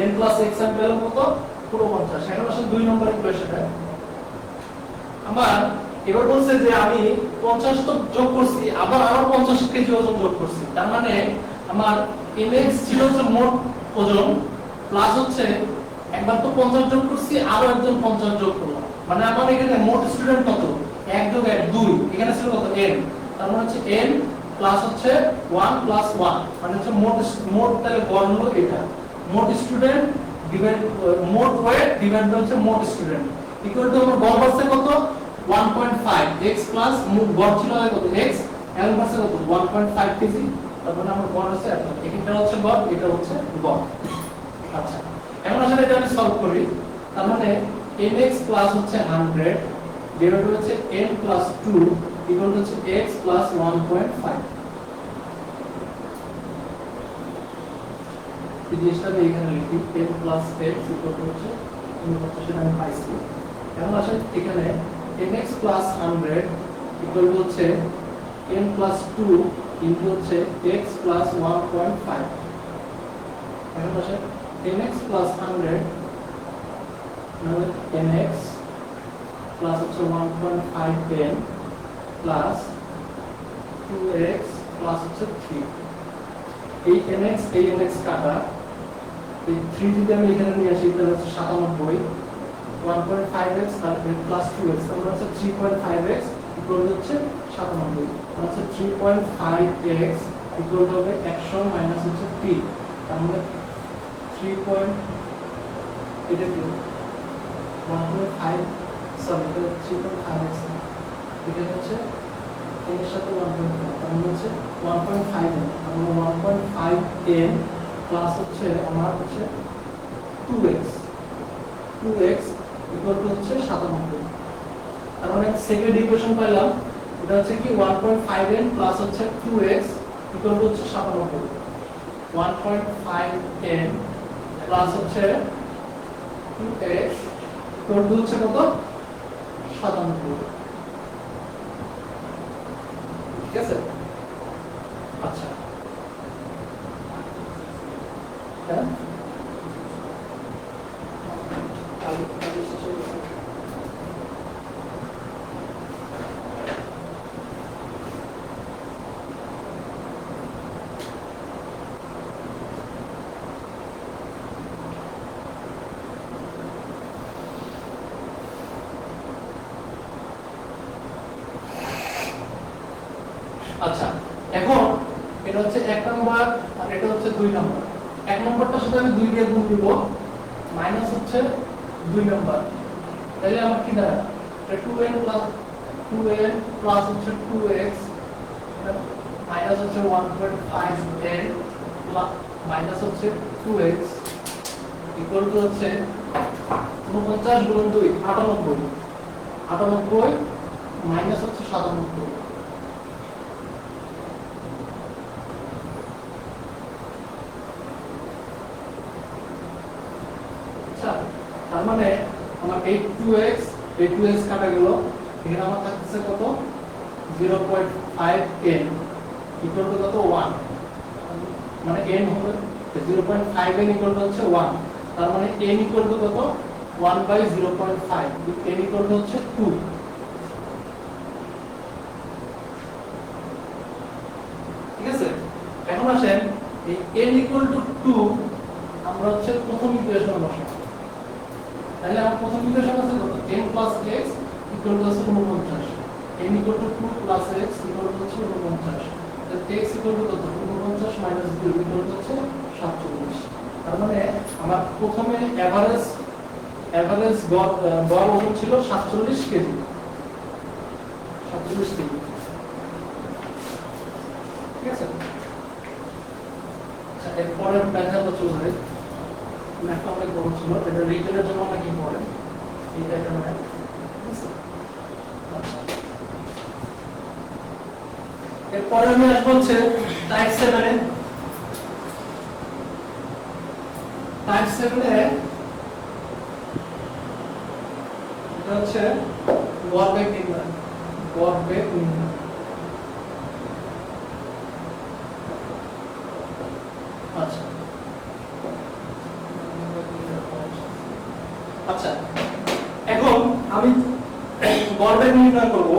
A: n প্লাস x এর ভ্যালু কত 49। এখন আসলে 2 নম্বর ইকুয়েশনে আমার এবার বলছে যে আমি 50 তো যোগ করছি আবার আরো 50 কেজি ওজন যোগ করছি তার মানে আমার nx ছিল যে মোট ওজন প্লাস হচ্ছে একবার তো 50 যোগ করছি, আরো একজন 50 যোগ করলাম, মানে আমার এখানে মোট স্টুডেন্ট কত, 1 যোগ 1 2, এখানে ছিল কত n, তার মানে হচ্ছে n প্লাস হচ্ছে 1 প্লাস 1, মানে হচ্ছে মোট তাহলে গড় হলো এটা, মোট স্টুডেন্ট ডিভাইড মোট ওয়েট ডিভাইড হচ্ছে মোট স্টুডেন্ট ইকুয়াল টু আমার গড় হচ্ছে কত 1.5 x প্লাস মোট গড় ছিল কত x, এখন হচ্ছে কত 1.5 কেজি, তার মানে আমার গড় হচ্ছে এত, এটা হচ্ছে গড়, এটা হচ্ছে গড়। আচ্ছা এখন আসলে এটা আমি সলভ করি, তার মানে nx প্লাস হচ্ছে 100 ডিভাইড হচ্ছে n প্লাস 2 ইকুয়াল টু হচ্ছে x প্লাস 1.5। এই জিনিসটা আমি এখানে লিখি n plus x equal to হচ্ছে সেটা আমি পাইছি। এখন আসলে এখানে nx প্লাস 100 ইকুয়াল টু হচ্ছে n প্লাস 2 ইনটু হচ্ছে x প্লাস 1.5। এখন আসলে nx plus 100 মানে nx plus হচ্ছে 1.5 n plus 2x plus হচ্ছে 3, এই nx কাটা, এই 3 যদি আমি এখানে নিয়ে আসি তাহলে হচ্ছে 97, 1.5x আর plus 2x তাহলে হচ্ছে 3.5x ইকুয়াল হচ্ছে 97, তাহলে হচ্ছে 3.5x ইকুয়াল হবে 100 মাইনাস হচ্ছে 3, তার মানে 3 পয়েন্ট এটা কি 1.5 সরি এটা 3.5x এটা হচ্ছে এর সাথে 1.5 তার মানে হচ্ছে 1.5 আমরা 1.5 n প্লাস হচ্ছে আমার হচ্ছে 2x ইকুয়াল টু হচ্ছে 97, তার মানে সেকেন্ড ইকুয়েশন পাইলাম, এটা হচ্ছে কি 1.5 n প্লাস হচ্ছে 2x ইকুয়াল টু হচ্ছে 97, 1.5 n প্লাস হচ্ছে 2x ইকুয়াল টু হচ্ছে কত 97, ঠিক আছে। আচ্ছা হ্যাঁ আচ্ছা এখন এটা হচ্ছে 1 নাম্বার আর এটা হচ্ছে 2 নাম্বার, 1 নাম্বারটার সাথে আমি 2 দিয়ে গুণ দিব, মাইনাস হচ্ছে 2 নাম্বার, তাহলে আমার কি দাঁড়ায় এটা 2n প্লাস হচ্ছে 2x মাইনাস হচ্ছে 1.5n মাইনাস হচ্ছে 2x ইকুয়াল টু হচ্ছে 49 গুণ 2 98 মাইনাস হচ্ছে 97। তার মানে আমার এই 2x কাটা গেল, এখানে আমার থাকতেছে কত 0.5n ইকুয়াল টু কত 1, মানে n হবে 0.5n ইকুয়াল টু হচ্ছে 1, তার মানে n ইকুয়াল টু কত 1 বাই 0.5, n ইকুয়াল টু হচ্ছে 2। ঠিক আছে, এখন আসেন এই n ইকুয়াল টু 2 আমরা হচ্ছে প্রথম ইকুয়েশন বসাবো, তাহলে আমার প্রথম ইকুয়েশন আছে কত n plus x equal to আছে 49, n equal to 2 plus x equal to হচ্ছে 49, তাহলে x ইকুয়াল টু কত 49 মাইনাস 2 ইকুয়াল টু হচ্ছে 47। তার মানে আমার প্রথমে এভারেজ গড় ওজন ছিল 47 কেজি, 47 কেজি, ঠিক আছে। আচ্ছা এরপরে ব্যাখ্যা চলে যায়, ম্যাথটা অনেক বড় ছিল, এটা রিটেলের জন্য অনেক ইম্পর্টেন্ট, এইটা একটা ম্যাথ। এরপরে আমি আসবো হচ্ছে টাইপ 7 এ। টাইপ 7 এ এটা হচ্ছে গড় বেগ নির্ণয়, আচ্ছা আচ্ছা এখন আমি গড় বেগ নির্ণয় করব।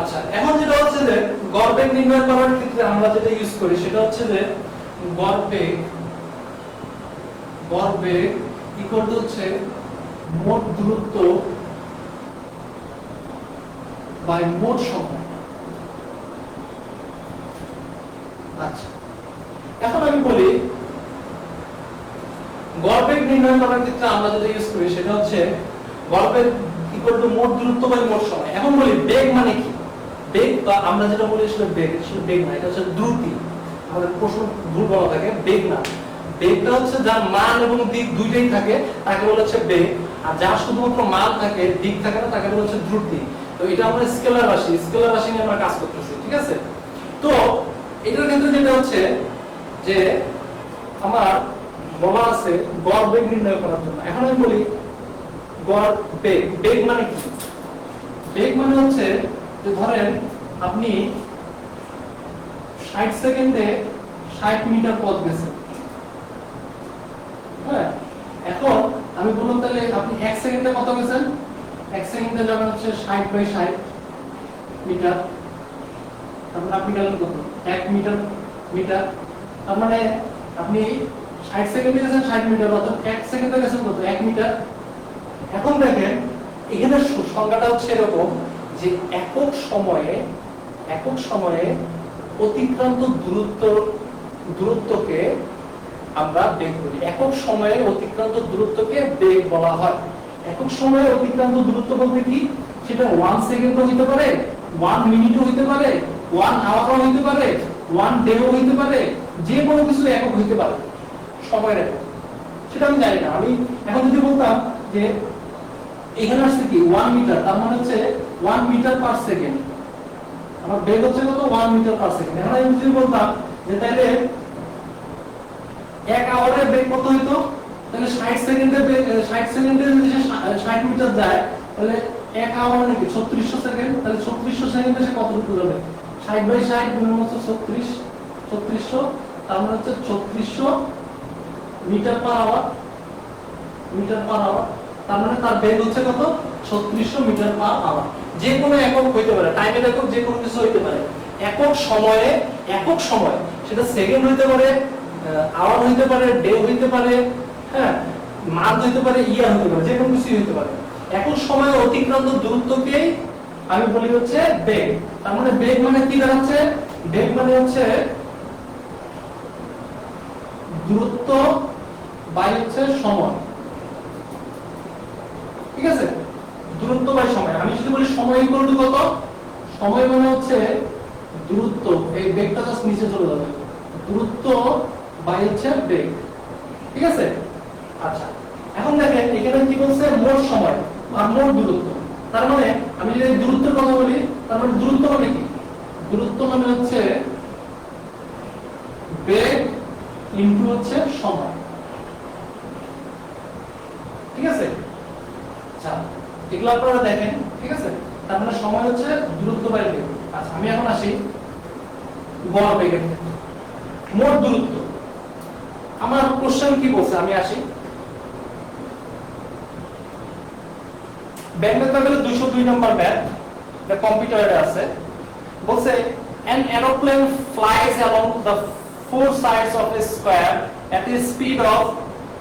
A: আচ্ছা এখন যেটা হচ্ছে যে গড় বেগ নির্ণয় করার ক্ষেত্রে আমরা যেটা ইউজ করি সেটা হচ্ছে যে গড় বেগ গড় বেগ ইকুয়াল টু হচ্ছে মোট দূরত্ব বাই মোট সময়। আচ্ছা, এখন আমি বলি গড় বেগ নির্ণয় করার ক্ষেত্রে আমরা যেটা ইউজ করি সেটা হচ্ছে গড় বেগ ইকুয়াল টু মোট দূরত্ব বাই মোট সময়। এখন বলি বেগ মানে কি? বেগ বা আমরা যেটা বলি আসলে বেগ না, এটা হচ্ছে দ্রুতি। আমাদের প্রশ্ন ভুল বলা থাকে, বেগ না। বেগটা হচ্ছে যার মান এবং দিক দুইটাই থাকে তাকে বলা হচ্ছে বেগ, আর যার শুধুমাত্র মান থাকে দিক থাকে না তাকে বলা হচ্ছে দ্রুতি। তো এটা আমরা স্কেলার রাশি নিয়ে আমরা কাজ করতেছি, ঠিক আছে? তো এটার ক্ষেত্রে যেটা হচ্ছে যে আমার বলা আছে গড় বেগ নির্ণয় করার জন্য। এখন আমি বলি গড় বেগ, বেগ মানে কি? বেগ মানে হচ্ছে যে ধরেন আপনি 60 সেকেন্ডে 60 মিটার পথ গেছেন, হ্যাঁ? এখন আমি বললাম তাহলে আপনি 1 সেকেন্ডে কত গেছেন? 1 সেকেন্ডে যাবেন হচ্ছে 60/60 মিটার। তারপর আপনি গেলেন কত? 1 মিটার। তার মানে আপনি 60 সেকেন্ডে গেছেন 60 মিটার, অর্থাৎ 1 সেকেন্ডে গেছেন কত? 1 মিটার। এখন দেখেন এখানে সংখ্যাটা হচ্ছে এরকম যে একক সময়ে অতিক্রান্ত দূরত্বকে আমরা বেগ বলি। একক সময়ে অতিক্রান্ত দূরত্বকে বেগ বলা হয়। একক সময়ে অতিক্রান্ত দূরত্ব বলতে কি? সেটা 1 সেকেন্ডও হতে পারে, 1 মিনিটও হতে পারে, 1 আওয়ারও হতে পারে, 1 ডেও হতে পারে, যে কোনো কিছু একক হতে পারে, সময়ের একক। সেটা আমি জানি না। আমি এখন যদি বলতাম যে এখানে আসছে কি 1 মিটার, তার মানে হচ্ছে 1 মিটার পার সেকেন্ড। আমার বেগ হচ্ছে কত? 1 মিটার পার সেকেন্ড। এখন আমি যদি বলতাম যে তাহলে 1 আওয়ারের বেগ কত হইতো? তাহলে 60 সেকেন্ডে যদি 60 মিটার যায় তাহলে 1 আওয়ার নাকি 3600 সেকেন্ড। তাহলে 3600 সেকেন্ডে সে কত দূর যাবে? 60/60 গুণন হচ্ছে 3600, তার মানে হচ্ছে 3600 মিটার পার আওয়ার। তার মানে তার বেগ হচ্ছে কত? 3600 মিটার পার আওয়ার। যে কোনো একক হইতে পারে, টাইমের একক যে কোনো কিছু হইতে পারে। একক সময় সেটা সেকেন্ড হইতে পারে, আওয়ার হইতে পারে, ডে হইতে পারে, হ্যাঁ, মান্থ হইতে পারে, ইয়ার হইতে পারে, যে কোনো কিছু হইতে পারে। একক সময়ে অতিক্রান্ত দূরত্বকেই আমি বলি হচ্ছে বেগ। তার মানে বেগ মানে কি দাঁড়াচ্ছে? বেগ মানে হচ্ছে দূরত্ব বাই হচ্ছে সময়, ঠিক আছে? দূরত্ব বাই সময়। আমি যদি বলি সময় ইকুয়াল টু কত? সময় মানে হচ্ছে দূরত্ব, এই বেগটা জাস্ট নিচে চলে যাবে, দূরত্ব বাই হচ্ছে বেগ, ঠিক আছে? আচ্ছা, এখন দেখেন এখানে কি বলছে? মোট সময় আর মোট দূরত্ব। তার মানে আমি যদি দূরত্বের কথা বলি, তার মানে দূরত্ব মানে কি? দূরত্ব মানে হচ্ছে বেগ ইনটু হচ্ছে সময়, ঠিক আছে? আচ্ছা, এগুলো আপনারা দেখেন, ঠিক আছে? তার মানে সময় হচ্ছে দূরত্ব বাই বেগ। আচ্ছা, আমি এখন আসি গড় বেগের ক্ষেত্রে। মোট দূরত্ব আমার কোশ্চেন কি বলছে? আমি আসি ব্যাংক মেথডে 202 নম্বর ম্যাথ, এটা কম্পিউটারে আছে। বলছে an aeroplane flies along the four sides of a square at a speed of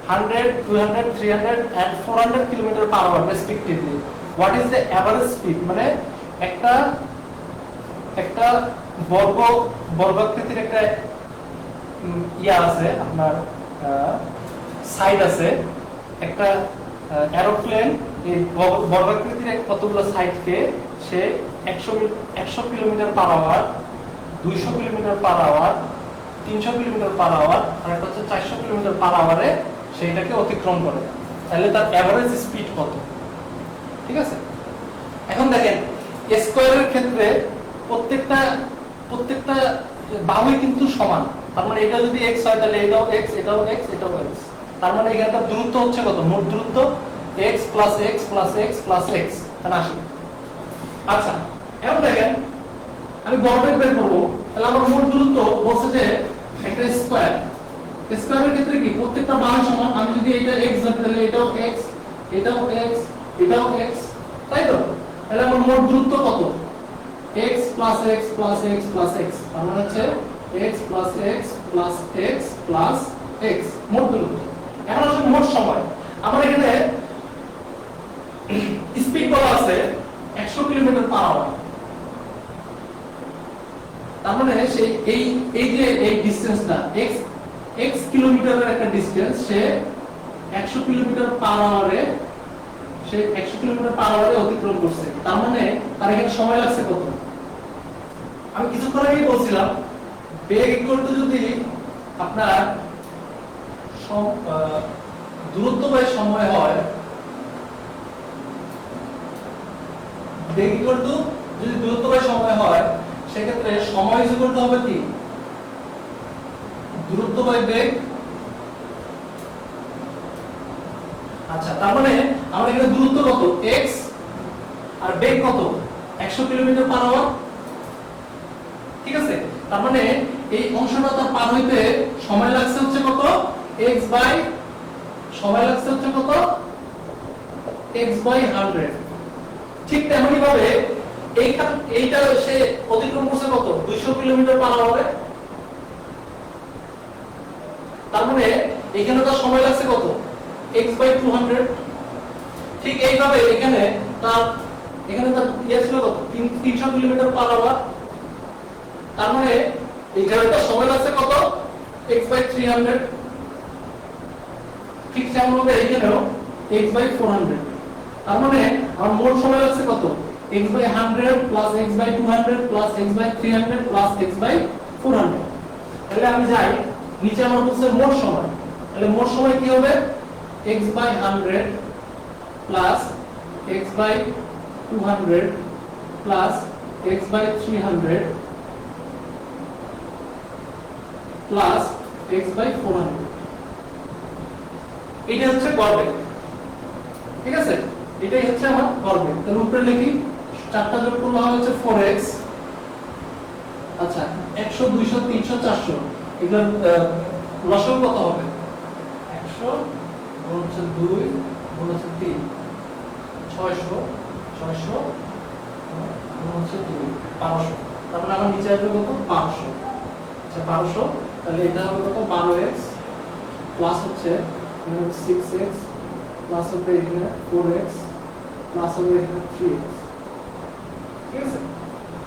A: 100, 200, 300 and 400 km per hour respectively. What is the average speed? মানে একটা বর্গাকৃতির একটা ইয়া আছে, আপনার সাইড আছে, একটা এরোপ্লেন এই বর্গাকৃতির কতগুলো সাইডকে সে 100 kilometre per hour, 200 kilometre per hour, 300 kilometre per hour আর একটা হচ্ছে 400 কিলোমিটার পার আওয়ারে সেইটাকে অতিক্রম করে। তাহলে তার এভারেজ স্পিড কত? ঠিক আছে? এখন দেখেন স্কয়ারের ক্ষেত্রে প্রত্যেকটা বাহুই কিন্তু সমান। তার মানে এটা যদি x হয় তাহলে এটাও x, এটাও x, এটাও x। তার মানে এখানকার দূরত্ব হচ্ছে কত? মোট দূরত্ব x plus x plus x plus x, তাহলে আসি। আচ্ছা, এখন দেখেন আমি গড় বেগ বের করব। তাহলে আমার মোট দূরত্ব বলছে যে একটা স্কয়ারের ক্ষেত্রে কি প্রত্যেকটা মান সমান। আমি যদি এটা x ধরি তাহলে এটাও x, এটাও x, এটাও x, তাই তো? তাহলে আমার মোট দূরত্ব কত? x plus x plus x plus x, তার মানে হচ্ছে x plus x plus x plus x মোট দূরত্ব। এখন আসলে মোট সময় আমার এখানে স্পিড বলা আছে 100 কিলোমিটার পার আওয়ার। তার মানে সেই এই যে এই ডিসটেন্সটা x কিলোমিটারের একটা ডিসটেন্স সে 100 কিলোমিটার পার আওয়ারে সে 100 কিলোমিটার পার আওয়ারে অতিক্রম করছে। তার মানে তার এখানে সময় লাগছে কত? আমি কিছুক্ষণ আগেই বলছিলাম বেগ ইকুয়াল টু যদি আপনার দূরত্ব বাই সময় হয়, বেগ ইকুয়াল টু যদি দূরত্ব বাই সময় হয় সেক্ষেত্রে সময় ইকুয়াল টু হবে কি দূরত্ব বাই বেগ। আচ্ছা, তার মানে আমার এখানে দূরত্ব কত x আর বেগ কত 100 কিলোমিটার পার আওয়ার। ঠিক আছে, তার মানে এই অংশটা তার পার হইতে সময় লাগছে হচ্ছে কত x বাই সময় লাগছে হচ্ছে কত x বাই 100। ঠিক তেমনি ভাবে এইটা সে অতিক্রম করছে কত 200 কিলোমিটার পার আওয়ারে। তার মানে এখানে তার সময় লাগছে কত x বাই 200। ঠিক এইভাবে এখানে তার ইয়ে ছিল কত 300 কিলোমিটার পার আওয়ার। তার মানে এখানে তার সময় লাগছে কত x বাই 300। ঠিক তেমন ভাবে এখানেও x বাই 400। তার মানে আমার মোট সময় লাগছে কত x by 100 plus x by 200 plus x by 300 plus x by 400। তাহলে আমি যাই নিচে আমার বলছে মোট সময়, তাহলে মোট সময় কি হবে x by 100 plus x by 200 plus x by 300 plus x by 400। এটা হচ্ছে গড় বেগ। ঠিক আছে, এটাই হচ্ছে আমার গড় বেগ। তাহলে উপরে লিখি চারটা যোগ করলে হয় হচ্ছে 4x। আচ্ছা 100 200 300 400 এগুলো লসাগু কত হবে 100 গুণ হচ্ছে 2 গুণ হচ্ছে 3 600 600 গুণ হচ্ছে 2 1200। তারপরে আমার নিচে আসবে কত 500। আচ্ছা 1200, তাহলে এটা হবে কত 12x প্লাস হচ্ছে 6x প্লাস হবে এখানে 4x প্লাস হবে এখানে 3x। ঠিক আছে,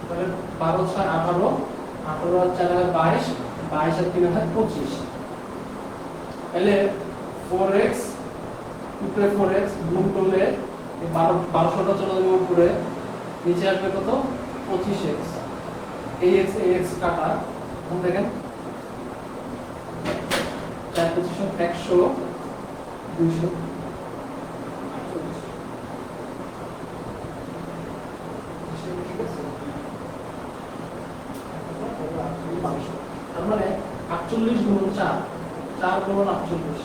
A: তাহলে 12 6 18 18 আর 4 22 22 আর 3 25। তাহলে 4x উপরে 4x গুণ করলে 1200টা চলে যাবে উপরে, নিচে আসবে কত 25x। এই x এই x কাটা, এখন দেখেন 4 25 100 200 তার মানে 48 গুণ 4 4 গুণ 48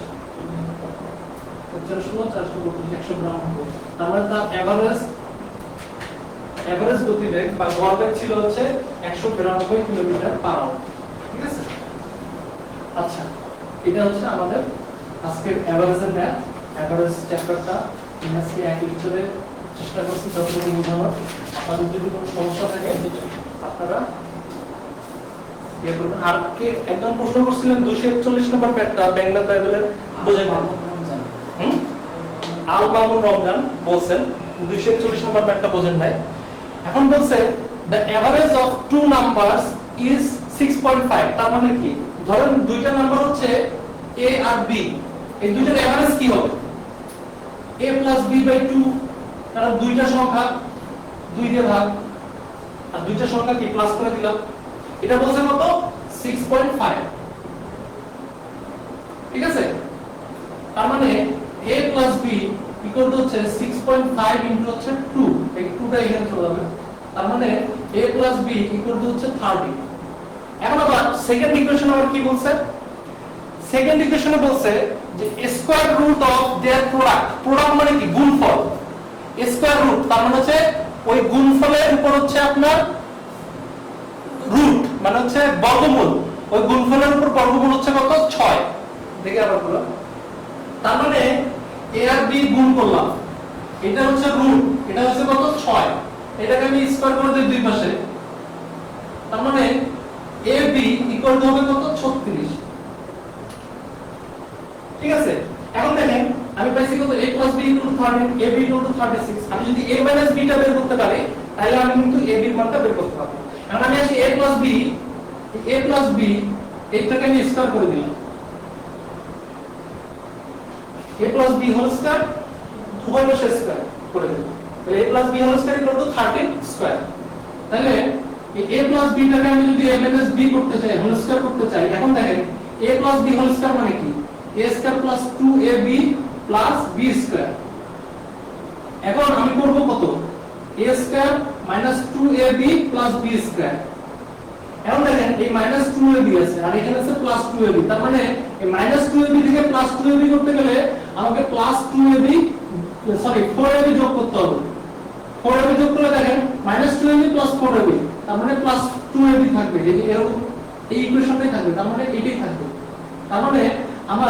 A: 432 100 গ্রাম হবে। তার মানে তার এভারেজ গতিবেগ বা গড় বেগ ছিল হচ্ছে 192 কিলোমিটার পার আওয়ার। ঠিক আছে, আচ্ছা এটা হচ্ছে আমাদের আজকের এভারেজের ম্যাথ। এভারেজ চ্যাপ্টারটা আজকে এক লেকচারে চেষ্টা করছি যতটুকু বোঝানোর। আপনাদের যদি কোনো সমস্যা থাকে আপনারা আর কে একদম প্রশ্ন করছিলেন 241 নম্বর প্যাটটা বাংলা ট্রাইবেলের বোঝেন আল মামুন রমজান বলছেন 241 নম্বর প্যাটটা বোঝেন নাই। এখন বলছে the average of two numbers is 6.5। তার মানে কি ধরেন দুইটা নাম্বার হচ্ছে a আর b, এই দুইটার এভারেজ কি হবে a plus b by 2, কারণ দুইটা সংখ্যা 2 দিয়ে ভাগ আর দুইটা সংখ্যা কি প্লাস করে দিলাম। এটা বলছে কত 6.5। ঠিক আছে, তার মানে a plus b equal to হচ্ছে 6.5 ইনটু হচ্ছে 2, এই 2টা এখানে চলে যাবে। তার মানে a plus b equal to হচ্ছে 30। এখন আবার সেকেন্ড ইকুয়েশন আবার কি বলছে, সেকেন্ড ইকুয়েশনে বলছে যে square root of their product. Product মানে কি গুণফল, স্কয়ার রুট তার মানে হচ্ছে ওই গুণফলের উপর হচ্ছে আপনার রুট মানে হচ্ছে বর্গমূল, ওই গুণফলের উপর বর্গমূল হচ্ছে কত 6। দেখে আবার বলো, তার মানে a আর b গুণ করলাম, এটা হচ্ছে রুট, এটা হচ্ছে কত 6, এটাকে আমি স্কয়ার করে দেই দুই পাশে। তার মানে ab ইকুয়াল টু হবে কত 36। ঠিক আছে, আমি পাইছি কত a + b = 13 ab = 36 আমি যদি a - b টা বের করতে পারি তাহলে আমি কিন্তু ab এর মানটা বের করতে পারবো এখন আমি আসি a + b এইটাকে আমি স্কয়ার করে দিলাম a + b হোল স্কয়ার উভয় পাশে স্কয়ার করে দিলাম তাহলে a + b whole square = 13 square তাহলে এই a + b টাকে আমি যদি a - b করতে চাই হোল স্কয়ার করতে চাই এখন দেখেন a + b হোল স্কয়ার মানে কি a² + 2ab + b স্কয়ার এখন আমি করব কত a² - 2ab + b স্কয়ার এখন দেখেন এই -2ab আছে আর এখানে আছে +2ab তার মানে এই -2ab থেকে +2ab করতে গেলে আমাকে +2ab 4ab যোগ করতে হবে 4ab যোগ করলে দেখেন -2ab + 4ab তার মানে +2ab থাকবে এই এরকম এই ইকুয়েশনটাই থাকবে তার মানে এটাই থাকবে তার মানে আমার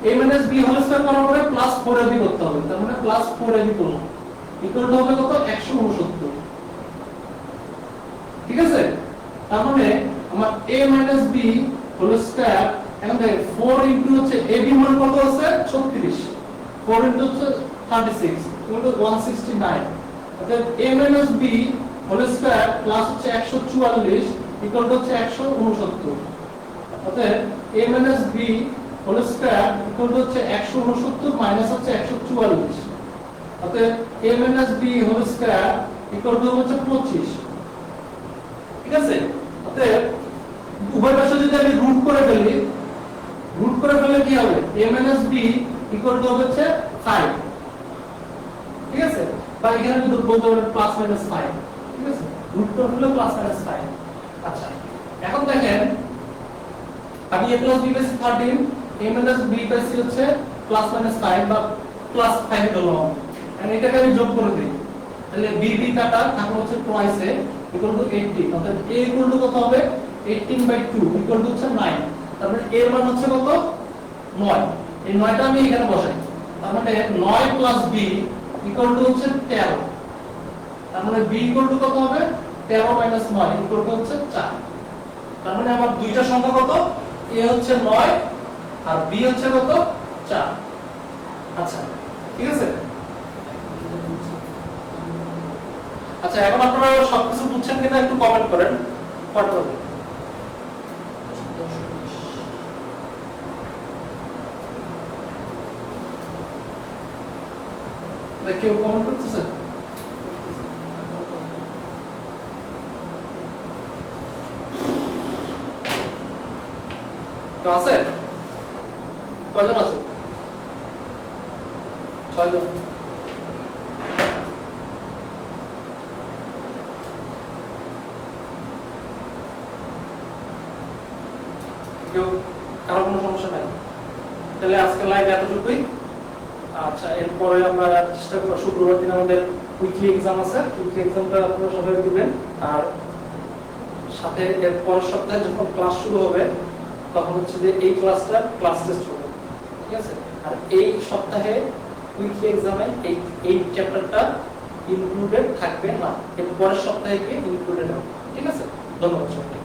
A: a - b হোল স্কয়ার করার পরে +4ab করতে হবে তার মানে +4ab করলাম ইকুয়াল টু হবে কত 169 ঠিক আছে তার মানে আমার a - b হোল স্কয়ার এখন দেখেন 4 ইনটু হচ্ছে ab মান কত আছে 36 4 ইনটু হচ্ছে 36 ইকুয়াল টু 169 অর্থাৎ a - b whole square plus হচ্ছে 144 ইকুয়াল টু হচ্ছে 169 অর্থাৎ a - b whole square equal to হচ্ছে 169 মাইনাস হচ্ছে 144 অর্থাৎ a - b whole square equal to হচ্ছে 25 ঠিক আছে অতএব উভয় পাশে যদি আমি রুট করে ফেলি কি হবে a - b ইকুয়াল টু হচ্ছে 5 ঠিক আছে বা এখানে আমি বলতে পারি +-5 ঠিক আছে রুট করে ফেলে +-5 আচ্ছা এখন দেখেন আমি a + b পেয়েছি 13 a - b পেয়েছি হচ্ছে +-5 বা +5 হলো আর এটাকে আমি যোগ করে দেই তাহলে b কাটা থাকলো হচ্ছে টুয়াইস a ইকুয়াল টু 18 অর্থাৎ a ইকুয়াল টু কত হবে 18/2 ইকুয়াল টু হচ্ছে 9 তার মানে a এর মান হচ্ছে কত 9 এই 9টা আমি এখানে বসাই তার মানে 9 + b ইকুয়াল টু হচ্ছে 13 তার মানে b ইকুয়াল টু কত হবে 13 - 9 ইকুয়াল টু হচ্ছে 4 তার মানে আমার দুইটা সংখ্যা কত a হচ্ছে 9 আর b হচ্ছে কত 4 আচ্ছা ঠিক আছে আচ্ছা এখন আপনারা সবকিছু বুঝছেন কিনা একটু কমেন্ট করেন ফটোতে কেউ কমেন্ট করতেছে তো আছে কয়জন আছে 6 জন কারো কোনো সমস্যা নাই তাহলে আজকে লাইভ এতটুকুই আচ্ছা এরপরে আমরা চেষ্টা করব শুক্রবার দিন আমাদের উইকলি এক্সাম আছে উইকলি এক্সামটা আপনারা সবাই দিবেন আর সাথে এর পরের সপ্তাহে যখন ক্লাস শুরু হবে তখন হচ্ছে যে এই ক্লাস টেস্ট হবে ঠিক আছে আর এই সপ্তাহে উইকলি এক্সামে এই চ্যাপ্টারটা ইনক্লুডেড থাকবে না এর পরের সপ্তাহে গিয়ে ইনক্লুডেড হবে ঠিক আছে ধন্যবাদ সবাইকে